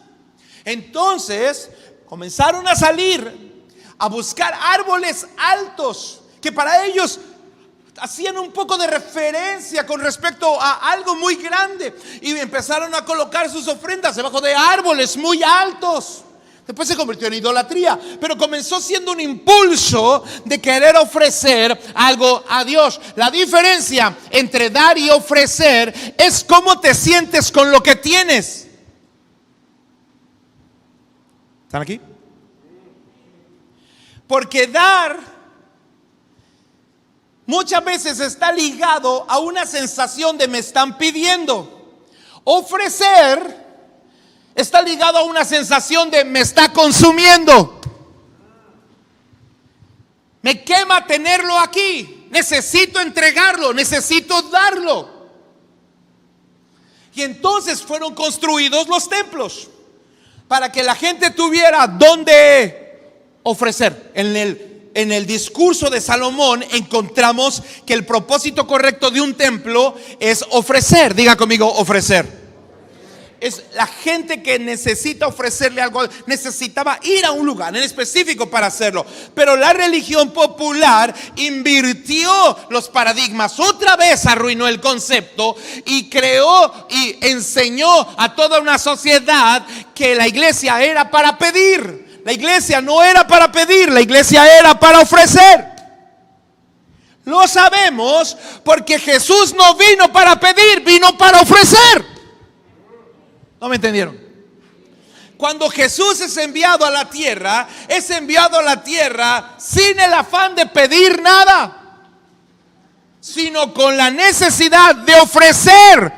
Entonces comenzaron a salir a buscar árboles altos que para ellos hacían un poco de referencia con respecto a algo muy grande, y empezaron a colocar sus ofrendas debajo de árboles muy altos. Después se convirtió en idolatría, pero comenzó siendo un impulso de querer ofrecer algo a Dios. La diferencia entre dar y ofrecer es cómo te sientes con lo que tienes. ¿Están aquí? Porque dar muchas veces está ligado a una sensación de me están pidiendo. Ofrecer está ligado a una sensación de me está consumiendo. Me quema tenerlo aquí. Necesito entregarlo, necesito darlo. Y entonces fueron construidos los templos para que la gente tuviera donde ofrecer. En el discurso de Salomón encontramos que el propósito correcto de un templo es ofrecer. Diga conmigo, ofrecer. Es la gente que necesita ofrecerle algo, necesitaba ir a un lugar en específico para hacerlo. Pero la religión popular invirtió los paradigmas, otra vez arruinó el concepto y creó y enseñó a toda una sociedad que la iglesia era para pedir. La iglesia no era para pedir, la iglesia era para ofrecer. Lo sabemos porque Jesús no vino para pedir, vino para ofrecer. ¿No me entendieron? Cuando Jesús es enviado a la tierra sin el afán de pedir nada, sino con la necesidad de ofrecer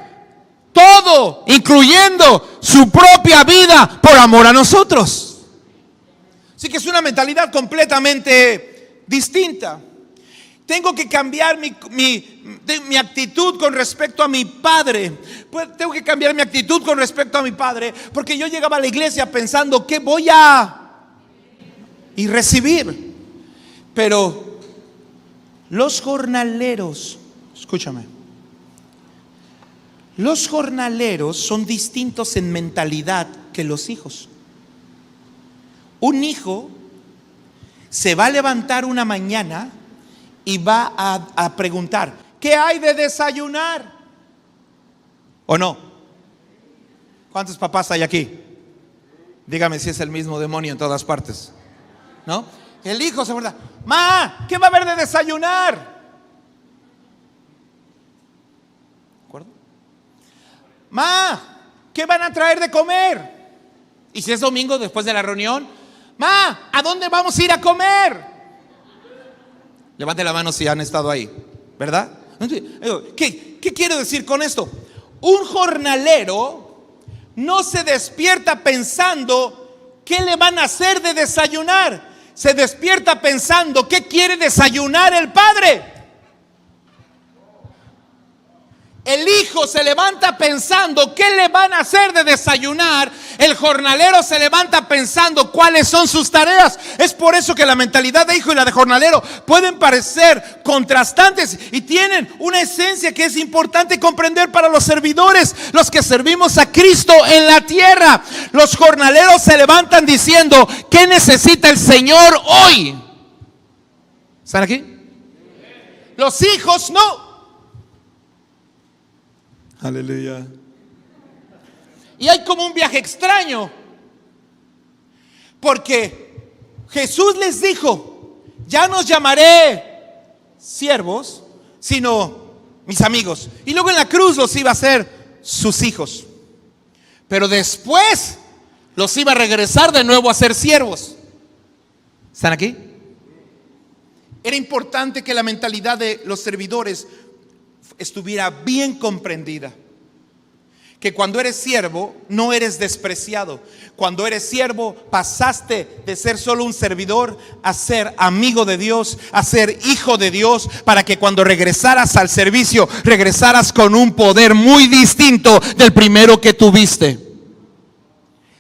todo, incluyendo su propia vida por amor a nosotros. Así que es una mentalidad completamente distinta. Tengo que cambiar mi actitud con respecto a mi padre. Tengo que cambiar mi actitud con respecto a mi padre, porque yo llegaba a la iglesia pensando que voy a recibir. Pero los jornaleros, escúchame, los jornaleros son distintos en mentalidad que los hijos. Un hijo se va a levantar una mañana y va a preguntar, ¿qué hay de desayunar? ¿O no? ¿Cuántos papás hay aquí? Dígame si es el mismo demonio en todas partes, ¿no? El hijo se pregunta, ma, ¿qué va a haber de desayunar? ¿De acuerdo? Ma, ¿qué van a traer de comer? Y si es domingo después de la reunión, ma, ¿a dónde vamos a ir a comer? Levante la mano si han estado ahí, ¿verdad? ¿Qué quiero decir con esto? Un jornalero no se despierta pensando qué le van a hacer de desayunar. Se despierta pensando qué quiere desayunar el padre. El hijo se levanta pensando qué le van a hacer de desayunar. El jornalero se levanta pensando cuáles son sus tareas. Es por eso que la mentalidad de hijo y la de jornalero pueden parecer contrastantes y tienen una esencia que es importante comprender para los servidores, los que servimos a Cristo en la tierra. Los jornaleros se levantan diciendo: ¿qué necesita el Señor hoy? ¿Están aquí? Los hijos no. Aleluya. Y hay como un viaje extraño, porque Jesús les dijo: ya no os llamaré siervos, sino mis amigos. Y luego en la cruz los iba a hacer sus hijos, pero después los iba a regresar de nuevo a ser siervos. ¿Están aquí? Era importante que la mentalidad de los servidores estuviera bien comprendida. Que cuando eres siervo no eres despreciado. Cuando eres siervo pasaste de ser solo un servidor a ser amigo de Dios, a ser hijo de Dios, para que cuando regresaras al servicio regresaras con un poder muy distinto del primero que tuviste.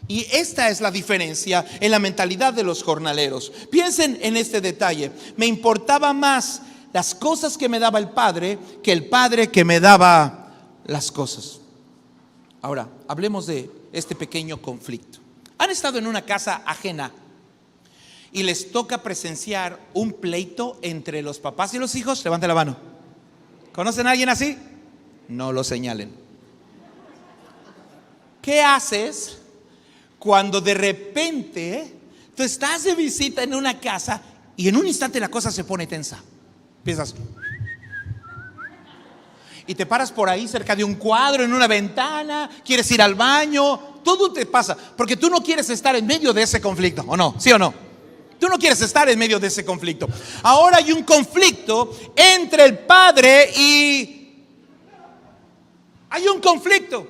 Y esta es la diferencia en la mentalidad de los jornaleros. Piensen en este detalle. Me importaba más las cosas que me daba el Padre que el Padre que me daba las cosas. Ahora, hablemos de este pequeño conflicto. ¿Han estado en una casa ajena y les toca presenciar un pleito entre los papás y los hijos? Levanten la mano. ¿Conocen a alguien así? No lo señalen. ¿Qué haces cuando de repente tú estás de visita en una casa y en un instante la cosa se pone tensa? Piensas y te paras por ahí cerca de un cuadro, en una ventana, quieres ir al baño, todo te pasa, porque tú no quieres estar en medio de ese conflicto, ¿o no? ¿Sí o no? Tú no quieres estar en medio de ese conflicto. Ahora hay un conflicto entre el padre y... hay un conflicto.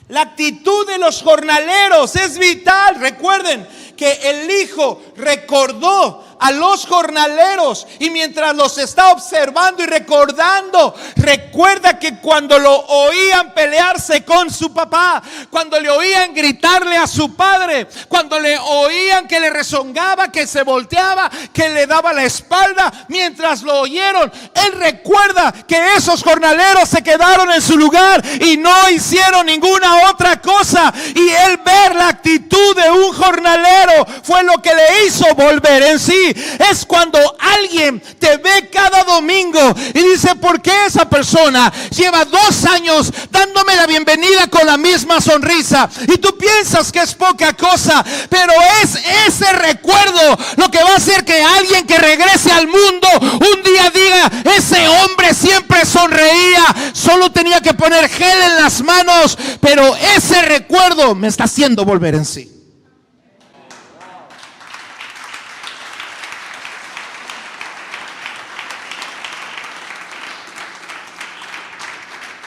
La actitud de los jornaleros es vital. Recuerden que el hijo recordó a los jornaleros y mientras los está observando y recordando, recuerda que cuando lo oían pelearse con su papá, cuando le oían gritarle a su padre, cuando le oían que le rezongaba, que se volteaba, que le daba la espalda, mientras lo oyeron, él recuerda que esos jornaleros se quedaron en su lugar y no hicieron ninguna otra cosa, y él ver la actitud de un jornalero fue lo que le hizo volver en sí. Es cuando alguien te ve cada domingo y dice: ¿por qué esa persona lleva 2 años dándome la bienvenida con la misma sonrisa? Y tú piensas que es poca cosa, pero es ese recuerdo lo que va a hacer que alguien que regrese al mundo un día diga: ese hombre siempre sonreía, solo tenía que poner gel en las manos, pero ese recuerdo me está haciendo volver en sí.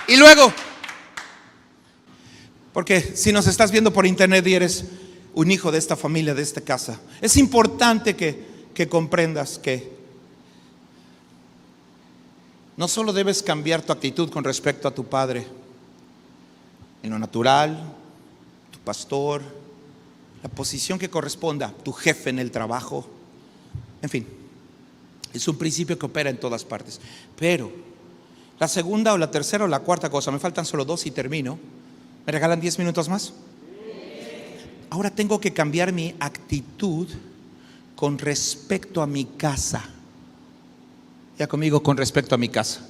Y luego, porque si nos estás viendo por internet y eres un hijo de esta familia, de esta casa, es importante que comprendas que no solo debes cambiar tu actitud con respecto a tu padre, en lo natural, tu pastor, la posición que corresponda, tu jefe en el trabajo, en fin, es un principio que opera en todas partes. Pero la segunda o la tercera o la cuarta cosa, me faltan solo 2 y termino. ¿Me regalan 10 minutos más? Ahora tengo que cambiar mi actitud con respecto a mi casa. Ya conmigo, con respecto a mi casa.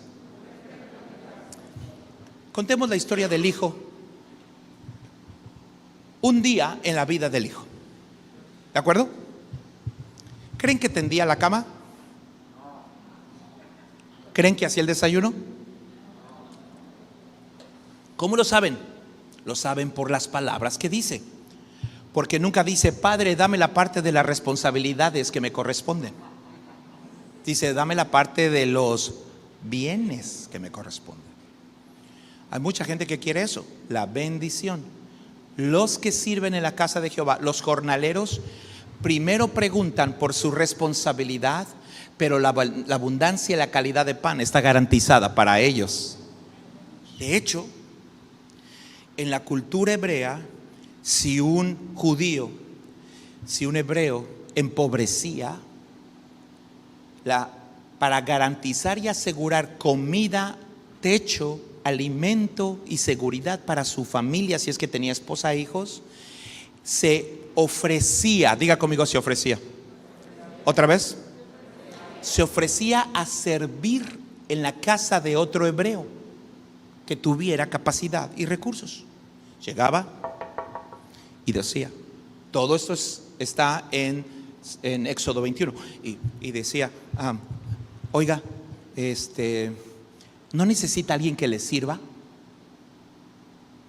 Contemos la historia del hijo. Un día en la vida del hijo. ¿De acuerdo? ¿Creen que tendía la cama? ¿Creen que hacía el desayuno? ¿Cómo lo saben? Lo saben por las palabras que dice. Porque nunca dice: Padre, dame la parte de las responsabilidades que me corresponden. Dice: dame la parte de los bienes que me corresponden. Hay mucha gente que quiere eso, la bendición. Los que sirven en la casa de Jehová, los jornaleros, primero preguntan por su responsabilidad, pero la abundancia y la calidad de pan está garantizada para ellos. De hecho, en la cultura hebrea, si un judío, si un hebreo empobrecía, para garantizar y asegurar comida, techo, alimento y seguridad para su familia, si es que tenía esposa e hijos, se ofrecía, diga conmigo, se ofrecía. ¿Otra vez? Se ofrecía a servir en la casa de otro hebreo que tuviera capacidad y recursos. Llegaba y decía, todo esto está en Éxodo 21, y decía, oiga, ¿no necesita alguien que le sirva?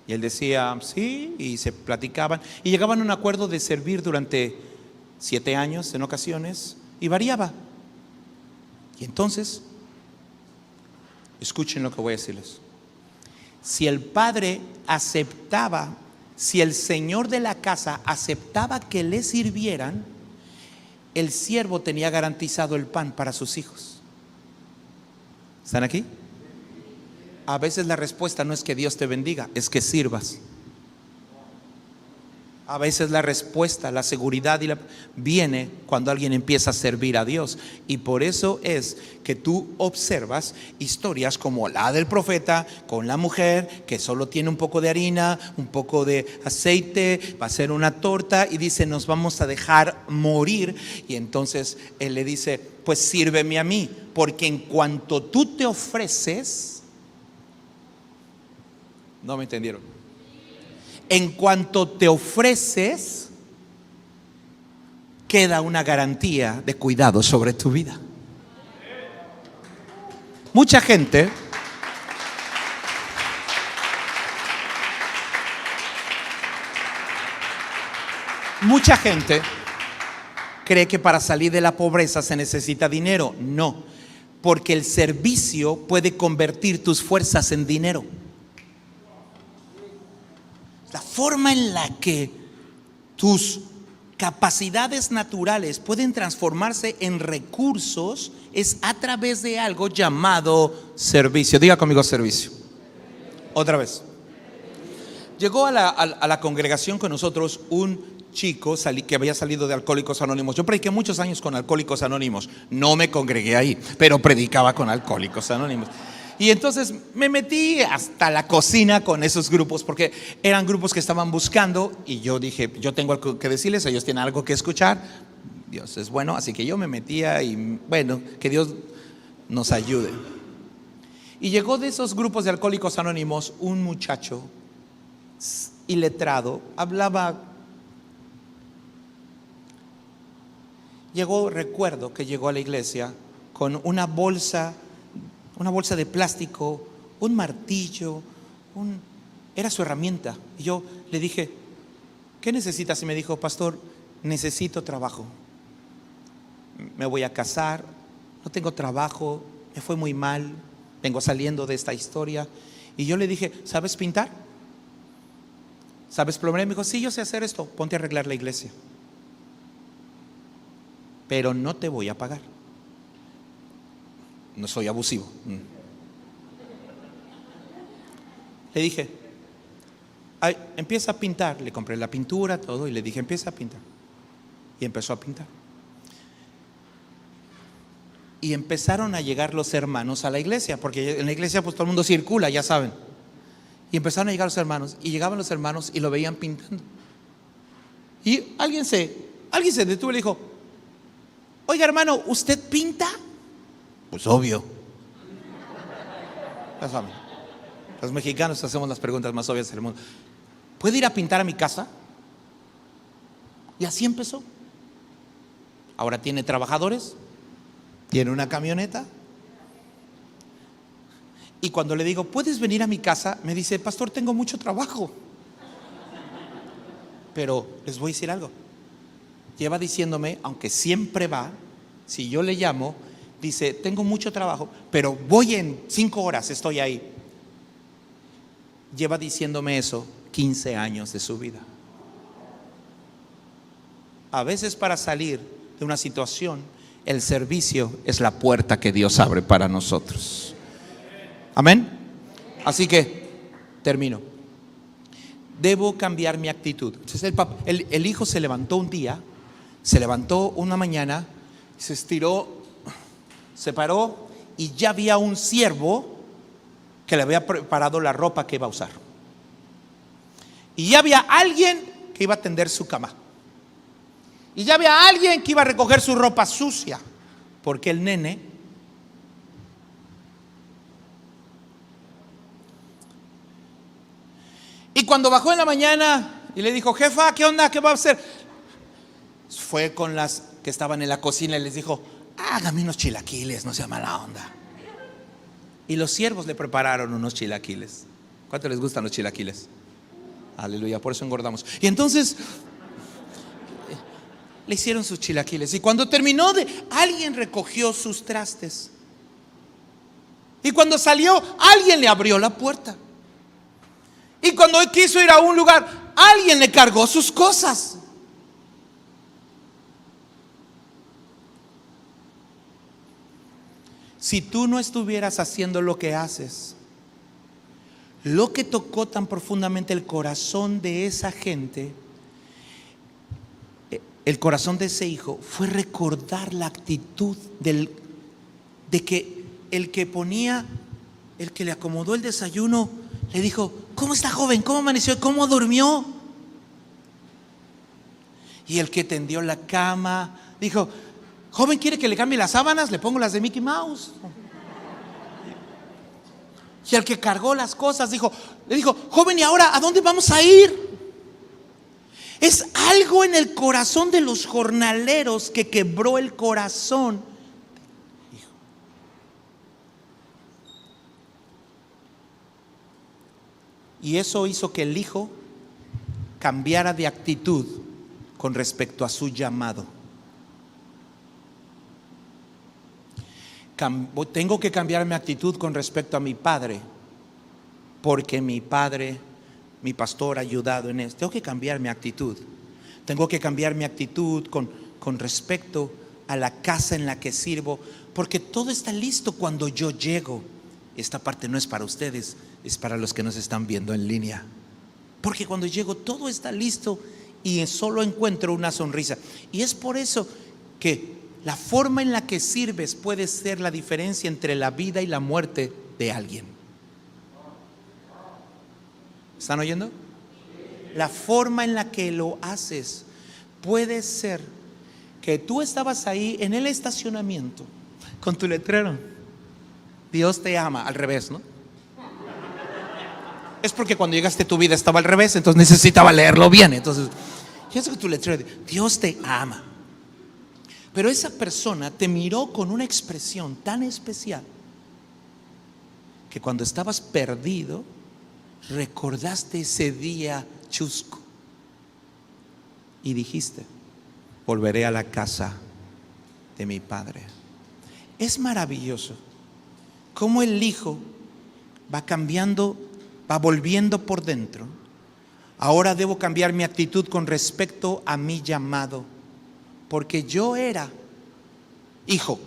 Y él decía, sí, y se platicaban, y llegaban a un acuerdo de servir durante 7 años en ocasiones, y variaba. Y entonces, escuchen lo que voy a decirles. Si el padre aceptaba, si el señor de la casa aceptaba que le sirvieran, el siervo tenía garantizado el pan para sus hijos. ¿Están aquí? A veces la respuesta no es que Dios te bendiga, es que sirvas. A veces la respuesta, la seguridad viene cuando alguien empieza a servir a Dios. Y por eso es que tú observas historias como la del profeta con la mujer que solo tiene un poco de harina, un poco de aceite, va a hacer una torta y dice, nos vamos a dejar morir. Y entonces él le dice, pues sírveme a mí, porque en cuanto tú te ofreces, ¿no me entendieron? En cuanto te ofreces, queda una garantía de cuidado sobre tu vida. Mucha gente cree que para salir de la pobreza se necesita dinero. No, porque el servicio puede convertir tus fuerzas en dinero. La forma en la que tus capacidades naturales pueden transformarse en recursos es a través de algo llamado servicio. Diga conmigo, servicio. Otra vez. Llegó a la congregación con nosotros un chico que había salido de Alcohólicos Anónimos. Yo prediqué muchos años con Alcohólicos Anónimos. No me congregué ahí, pero predicaba con Alcohólicos Anónimos. Y entonces me metí hasta la cocina con esos grupos, porque eran grupos que estaban buscando, y yo dije, yo tengo algo que decirles, ellos tienen algo que escuchar, Dios es bueno, así que yo me metía y bueno, que Dios nos ayude. Y llegó de esos grupos de Alcohólicos Anónimos un muchacho iletrado, recuerdo que llegó a la iglesia con una bolsa de plástico, un martillo, era su herramienta. Y yo le dije, ¿qué necesitas? Y me dijo, pastor, necesito trabajo. Me voy a casar, no tengo trabajo, me fue muy mal, vengo saliendo de esta historia. Y yo le dije, ¿sabes pintar? ¿Sabes plomería? Me dijo, sí, yo sé hacer esto, ponte a arreglar la iglesia. Pero no te voy a pagar. No soy abusivo. Le dije, empieza a pintar. Le compré la pintura, todo, y le dije, empieza a pintar. Y empezó a pintar. Y empezaron a llegar los hermanos a la iglesia, porque en la iglesia pues todo el mundo circula, ya saben. Y empezaron a llegar los hermanos, y llegaban los hermanos y lo veían pintando. Y alguien se detuvo y le dijo, oiga hermano, ¿usted pinta? Pues obvio. Los mexicanos hacemos las preguntas más obvias del mundo. ¿Puede ir a pintar a mi casa? Y así empezó. Ahora tiene trabajadores, tiene una camioneta. Y cuando le digo, ¿puedes venir a mi casa? Me dice, pastor, tengo mucho trabajo. Pero les voy a decir algo. Lleva diciéndome, aunque siempre va, si yo le llamo, dice, tengo mucho trabajo, pero voy en 5 horas, estoy ahí. Lleva diciéndome eso 15 años de su vida. A veces para salir de una situación, el servicio es la puerta que Dios abre para nosotros. Amén. Así que termino. Debo cambiar mi actitud. Entonces el hijo se levantó un día, se levantó una mañana, se estiró, se paró y ya había un siervo que le había preparado la ropa que iba a usar. Y ya había alguien que iba a tender su cama. Y ya había alguien que iba a recoger su ropa sucia. Porque el nene y cuando bajó en la mañana y le dijo: jefa, ¿qué onda? ¿Qué va a hacer? Fue con las que estaban en la cocina y les dijo: hágame unos chilaquiles, no sea mala onda. Y los siervos le prepararon unos chilaquiles. ¿Cuánto les gustan los chilaquiles? Aleluya, por eso engordamos. Y entonces le hicieron sus chilaquiles. Y cuando terminó, alguien recogió sus trastes. Y cuando salió, alguien le abrió la puerta. Y cuando él quiso ir a un lugar, alguien le cargó sus cosas. Si tú no estuvieras haciendo lo que haces, lo que tocó tan profundamente el corazón de esa gente, el corazón de ese hijo, fue recordar la actitud de que el que le acomodó el desayuno, le dijo: ¿cómo está, joven? ¿Cómo amaneció? ¿Cómo durmió? Y el que tendió la cama dijo: joven, ¿quiere que le cambie las sábanas? Le pongo las de Mickey Mouse. Y el que cargó las cosas le dijo: joven, ¿y ahora a dónde vamos a ir? Es algo en el corazón de los jornaleros que quebró el corazón. Y eso hizo que el hijo cambiara de actitud con respecto a su llamado. Tengo que cambiar mi actitud con respecto a mi padre, porque mi padre, mi pastor, ha ayudado en esto. Tengo que cambiar mi actitud. Tengo que cambiar mi actitud con respecto a la casa en la que sirvo, porque todo está listo cuando yo llego. Esta parte no es para ustedes, es para los que nos están viendo en línea. Porque cuando llego todo está listo y solo encuentro una sonrisa. Y es por eso que la forma en la que sirves puede ser la diferencia entre la vida y la muerte de alguien. ¿Están oyendo? La forma en la que lo haces puede ser que tú estabas ahí en el estacionamiento con tu letrero: Dios te ama, al revés, ¿no? Es porque cuando llegaste tu vida estaba al revés, entonces necesitaba leerlo bien. Entonces, ya sé que tu letrero: Dios te ama. Pero esa persona te miró con una expresión tan especial que cuando estabas perdido recordaste ese día chusco y dijiste: volveré a la casa de mi padre. Es maravilloso cómo el hijo va cambiando, va volviendo por dentro. Ahora debo cambiar mi actitud con respecto a mi llamado, porque yo era hijo.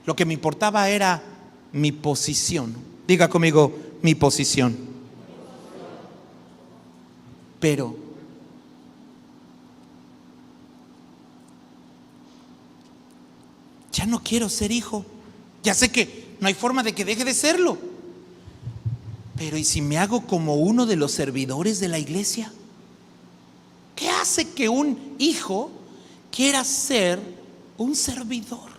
Lo que me importaba era mi posición. Diga conmigo: mi posición. Pero ya no quiero ser hijo. Ya sé que no hay forma de que deje de serlo. Pero ¿y si me hago como uno de los servidores de la iglesia? ¿Qué hace que un hijo quiera ser un servidor?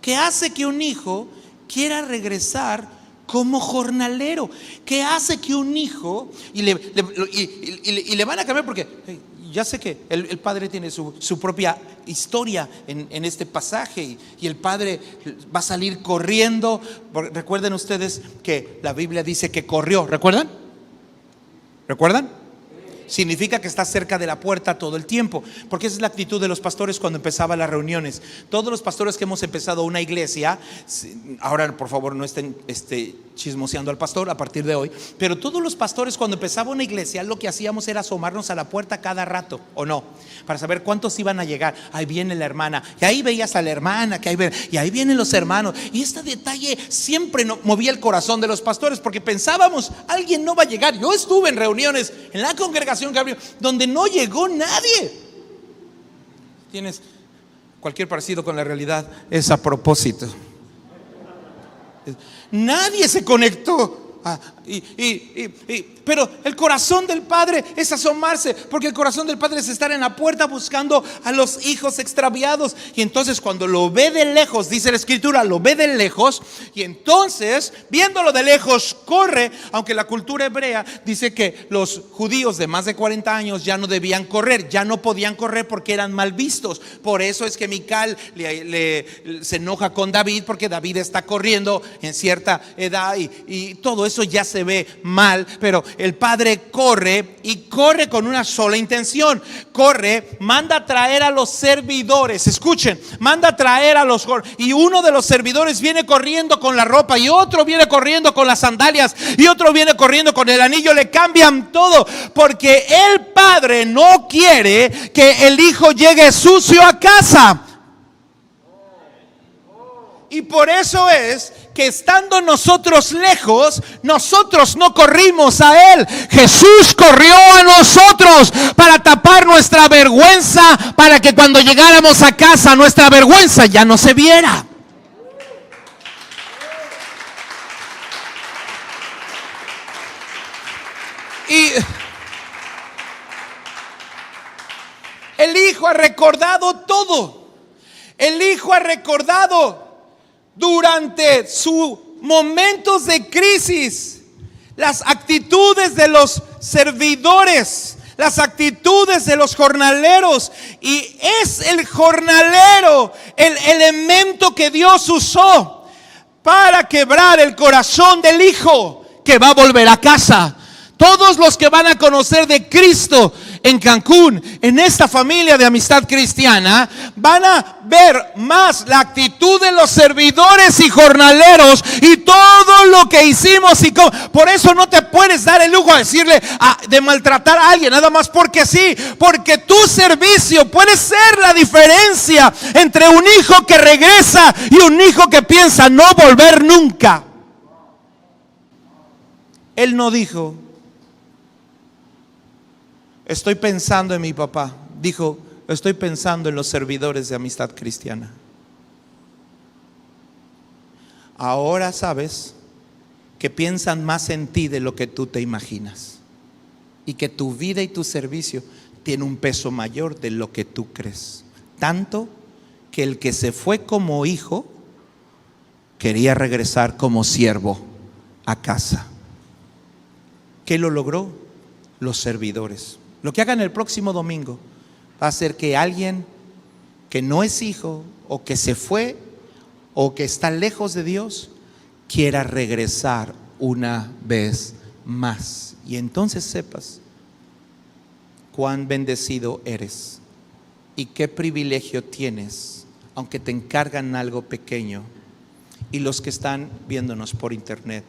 ¿Qué hace que un hijo quiera regresar como jornalero? ¿Qué hace que un hijo y le van a cambiar? Porque ya sé que el padre tiene su propia historia en este pasaje, y el padre va a salir corriendo. Recuerden ustedes que la Biblia dice que corrió. ¿Recuerdan? Significa que estás cerca de la puerta todo el tiempo, porque esa es la actitud de los pastores cuando empezaban las reuniones. Todos los pastores que hemos empezado una iglesia, ahora por favor no estén chismoseando al pastor a partir de hoy, pero todos los pastores cuando empezaba una iglesia lo que hacíamos era asomarnos a la puerta cada rato, ¿o no? Para saber cuántos iban a llegar. Ahí viene la hermana, y ahí veías a la hermana, y ahí vienen los hermanos. Y este detalle siempre movía el corazón de los pastores, porque pensábamos, alguien no va a llegar. Yo estuve en reuniones en la congregación donde no llegó nadie. Tienes cualquier parecido con la realidad, es a propósito. Nadie se conectó. Pero el corazón del Padre es asomarse, porque el corazón del Padre es estar en la puerta buscando a los hijos extraviados. Y entonces cuando lo ve de lejos, dice la Escritura, lo ve de lejos, y entonces viéndolo de lejos corre. Aunque la cultura hebrea dice que los judíos de más de 40 años ya no debían correr, ya no podían correr porque eran mal vistos. Por eso es que Mical se enoja con David, porque David está corriendo en cierta edad y todo eso ya se ve mal. Pero el padre corre, y corre con una sola intención. Corre, manda a traer a los servidores. Escuchen, manda a traer a los, y uno de los servidores viene corriendo con la ropa, y otro viene corriendo con las sandalias, y otro viene corriendo con el anillo. Le cambian todo, porque el padre no quiere que el hijo llegue sucio a casa. Y por eso es que estando nosotros lejos, nosotros no corrimos a Él. Jesús corrió a nosotros para tapar nuestra vergüenza, para que cuando llegáramos a casa nuestra vergüenza ya no se viera. Y el Hijo ha recordado todo. El Hijo ha recordado durante sus momentos de crisis las actitudes de los servidores, las actitudes de los jornaleros. Y es el jornalero el elemento que Dios usó para quebrar el corazón del Hijo que va a volver a casa. Todos los que van a conocer de Cristo en Cancún, en esta familia de Amistad Cristiana, van a ver más la actitud de los servidores y jornaleros y todo lo que hicimos. Y por eso no te puedes dar el lujo de maltratar a alguien nada más porque sí, porque tu servicio puede ser la diferencia entre un hijo que regresa y un hijo que piensa no volver nunca. Él no dijo: estoy pensando en mi papá. Dijo: estoy pensando en los servidores de Amistad Cristiana. Ahora sabes que piensan más en ti de lo que tú te imaginas, y que tu vida y tu servicio tiene un peso mayor de lo que tú crees. Tanto que el que se fue como hijo quería regresar como siervo a casa. ¿Qué lo logró? Los servidores. Lo que hagan el próximo domingo va a hacer que alguien que no es hijo, o que se fue, o que está lejos de Dios, quiera regresar una vez más. Y entonces sepas cuán bendecido eres y qué privilegio tienes, aunque te encargan algo pequeño. Y los que están viéndonos por internet,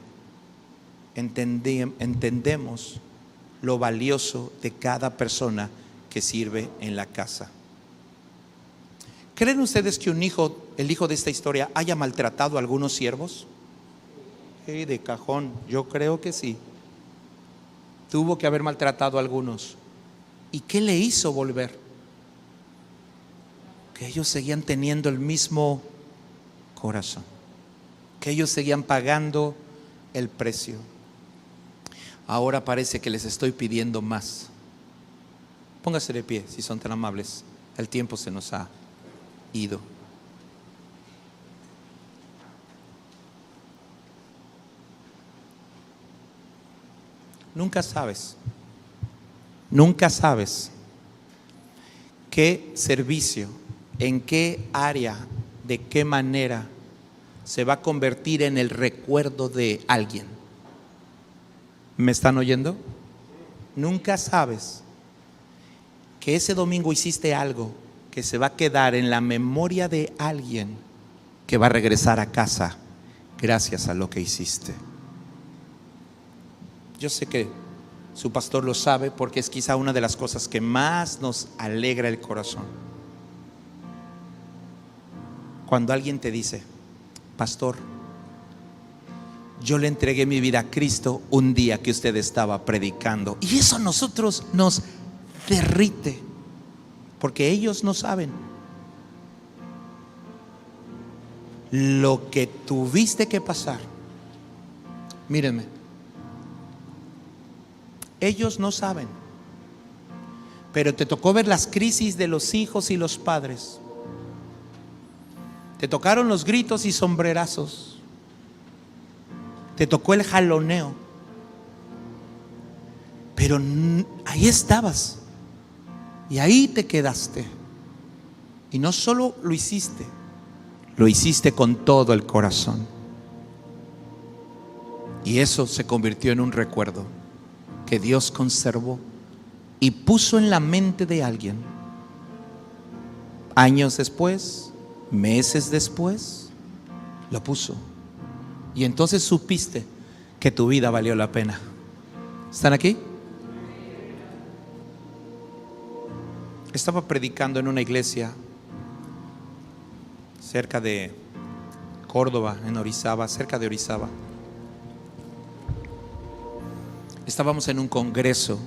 entendemos lo valioso de cada persona que sirve en la casa. ¿Creen ustedes que el hijo de esta historia haya maltratado a algunos siervos? De cajón, yo creo que sí. Tuvo que haber maltratado a algunos. ¿Y qué le hizo volver? Que ellos seguían teniendo el mismo corazón, que ellos seguían pagando el precio. Ahora parece que les estoy pidiendo más. Póngase de pie si son tan amables. El tiempo se nos ha ido. Nunca sabes qué servicio, en qué área, de qué manera se va a convertir en el recuerdo de alguien. ¿Me están oyendo? Nunca sabes que ese domingo hiciste algo que se va a quedar en la memoria de alguien que va a regresar a casa gracias a lo que hiciste. Yo sé que su pastor lo sabe porque es quizá una de las cosas que más nos alegra el corazón. Cuando alguien te dice: pastor, yo le entregué mi vida a Cristo un día que usted estaba predicando. Y eso a nosotros nos derrite, porque ellos no saben lo que tuviste que pasar. Mírenme, ellos no saben, pero te tocó ver las crisis de los hijos y los padres. Te tocaron los gritos y sombrerazos. Te tocó el jaloneo. Pero ahí estabas. Y ahí te quedaste. Y no solo lo hiciste con todo el corazón. Y eso se convirtió en un recuerdo que Dios conservó y puso en la mente de alguien. Años después, meses después, lo puso. Y entonces supiste que tu vida valió la pena. ¿Están aquí? Estaba predicando en una iglesia cerca de Córdoba, en Orizaba, cerca de Orizaba. Estábamos en un congreso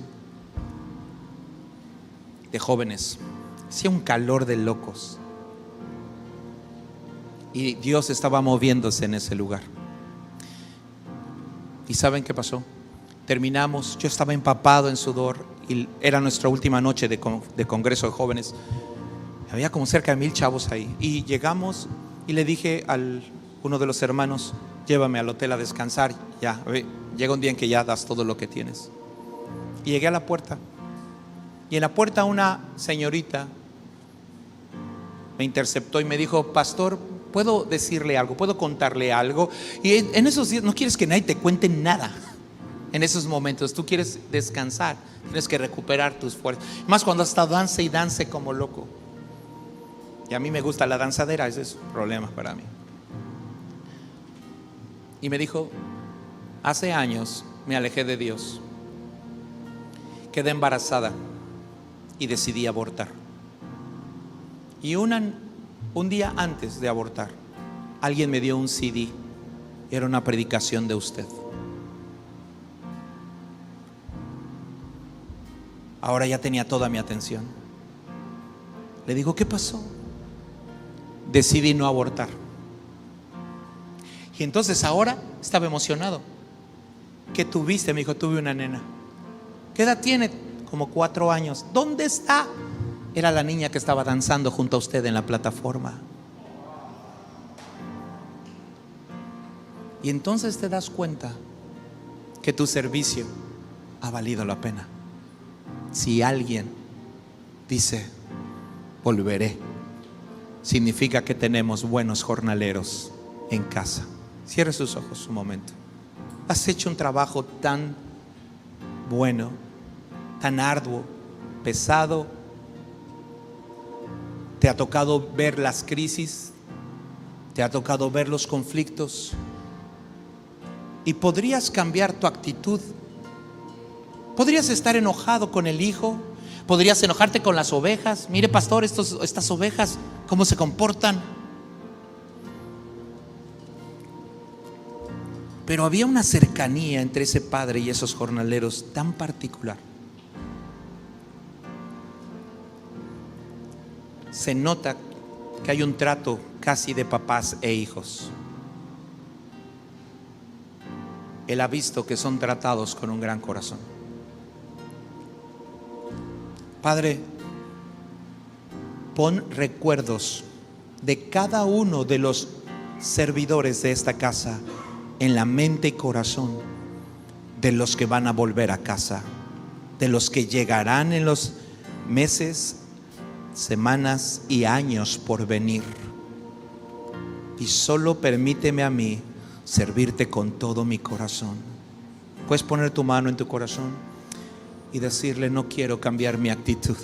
de jóvenes. Hacía un calor de locos. Y Dios estaba moviéndose en ese lugar. ¿Y saben qué pasó? Terminamos, yo estaba empapado en sudor y era nuestra última noche de congreso de jóvenes. Había como cerca de 1000 chavos ahí. Y llegamos y le dije a uno de los hermanos: llévame al hotel a descansar. Ya, llega un día en que ya das todo lo que tienes. Y llegué a la puerta. Y en la puerta una señorita me interceptó y me dijo: pastor, ¿puedo decirle algo? ¿Puedo contarle algo? Y en esos días no quieres que nadie te cuente nada. En esos momentos tú quieres descansar, tienes que recuperar tus fuerzas. Más cuando hasta dance y dance como loco. Y a mí me gusta la danzadera, ese es un problema para mí. Y me dijo: hace años me alejé de Dios, quedé embarazada y decidí abortar. Y un día antes de abortar, alguien me dio un CD. Era una predicación de usted. Ahora ya tenía toda mi atención. Le digo: ¿qué pasó? Decidí no abortar. Y entonces ahora estaba emocionado. ¿Qué tuviste? Me dijo: tuve una nena. ¿Qué edad tiene? Como 4 años. ¿Dónde está? Era la niña que estaba danzando junto a usted en la plataforma. Y entonces te das cuenta que tu servicio ha valido la pena. Si alguien dice: volveré, significa que tenemos buenos jornaleros en casa. Cierre sus ojos un momento. Has hecho un trabajo tan bueno, tan arduo, pesado. Te ha tocado ver las crisis, te ha tocado ver los conflictos. Y podrías cambiar tu actitud. Podrías estar enojado con el hijo, podrías enojarte con las ovejas. Mire, pastor, estas ovejas, ¿cómo se comportan? Pero había una cercanía entre ese padre y esos jornaleros tan particular. Se nota que hay un trato casi de papás e hijos. Él ha visto que son tratados con un gran corazón. Padre, pon recuerdos de cada uno de los servidores de esta casa en la mente y corazón de los que van a volver a casa, de los que llegarán en los meses, semanas y años por venir. Y solo permíteme a mí servirte con todo mi corazón. Puedes poner tu mano en tu corazón y decirle: no quiero cambiar mi actitud,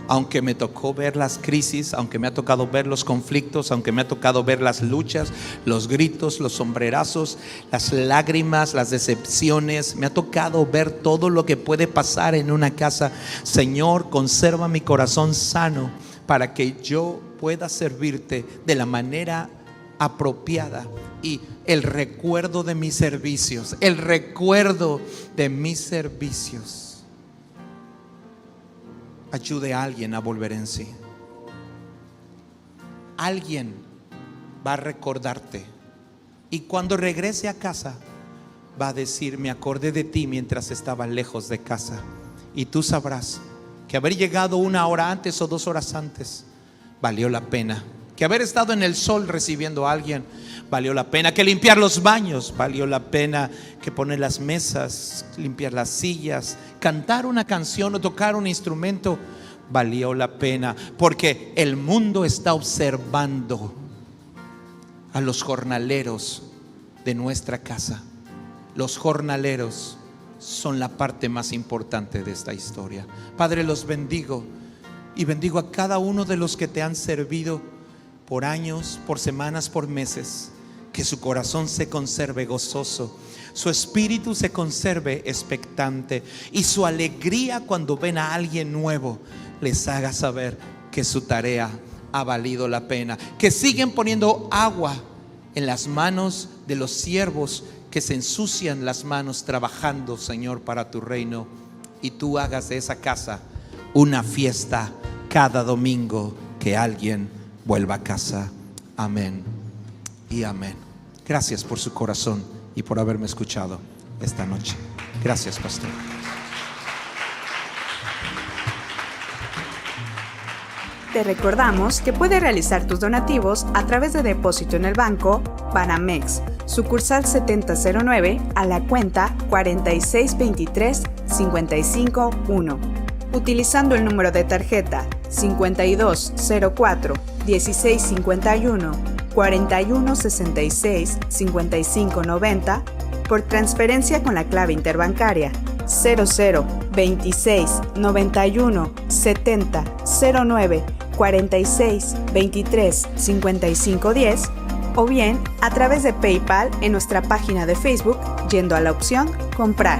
Aunque me tocó ver las crisis, aunque me ha tocado ver los conflictos, aunque me ha tocado ver las luchas, los gritos, los sombrerazos, las lágrimas, las decepciones, me ha tocado ver todo lo que puede pasar en una casa. Señor, conserva mi corazón sano para que yo pueda servirte de la manera apropiada. Y el recuerdo de mis servicios, el recuerdo de mis servicios ayude a alguien a volver en sí. Alguien va a recordarte, y cuando regrese a casa va a decir: me acordé de ti mientras estaba lejos de casa. Y tú sabrás que haber llegado 1 hora antes o 2 horas antes valió la pena, que haber estado en el sol recibiendo a alguien valió la pena, que limpiar los baños valió la pena, que poner las mesas, limpiar las sillas, cantar una canción o tocar un instrumento valió la pena, porque el mundo está observando a los jornaleros de nuestra casa. Los jornaleros son la parte más importante de esta historia. Padre, los bendigo y bendigo a cada uno de los que te han servido por años, por semanas, por meses. Que su corazón se conserve gozoso, su espíritu se conserve expectante, y su alegría cuando ven a alguien nuevo les haga saber que su tarea ha valido la pena. Que siguen poniendo agua en las manos de los siervos que se ensucian las manos trabajando, Señor, para tu reino, y tú hagas de esa casa una fiesta cada domingo que alguien vuelva a casa. Amén y amén. Gracias por su corazón y por haberme escuchado esta noche. Gracias, pastor. Te recordamos que puedes realizar tus donativos a través de depósito en el banco Banamex, sucursal 7009, a la cuenta 4623-551, utilizando el número de tarjeta 5204-1651, 4166-5590, por transferencia con la clave interbancaria 0026 91 70 09 46 23 55 10, o bien a través de PayPal en nuestra página de Facebook yendo a la opción Comprar.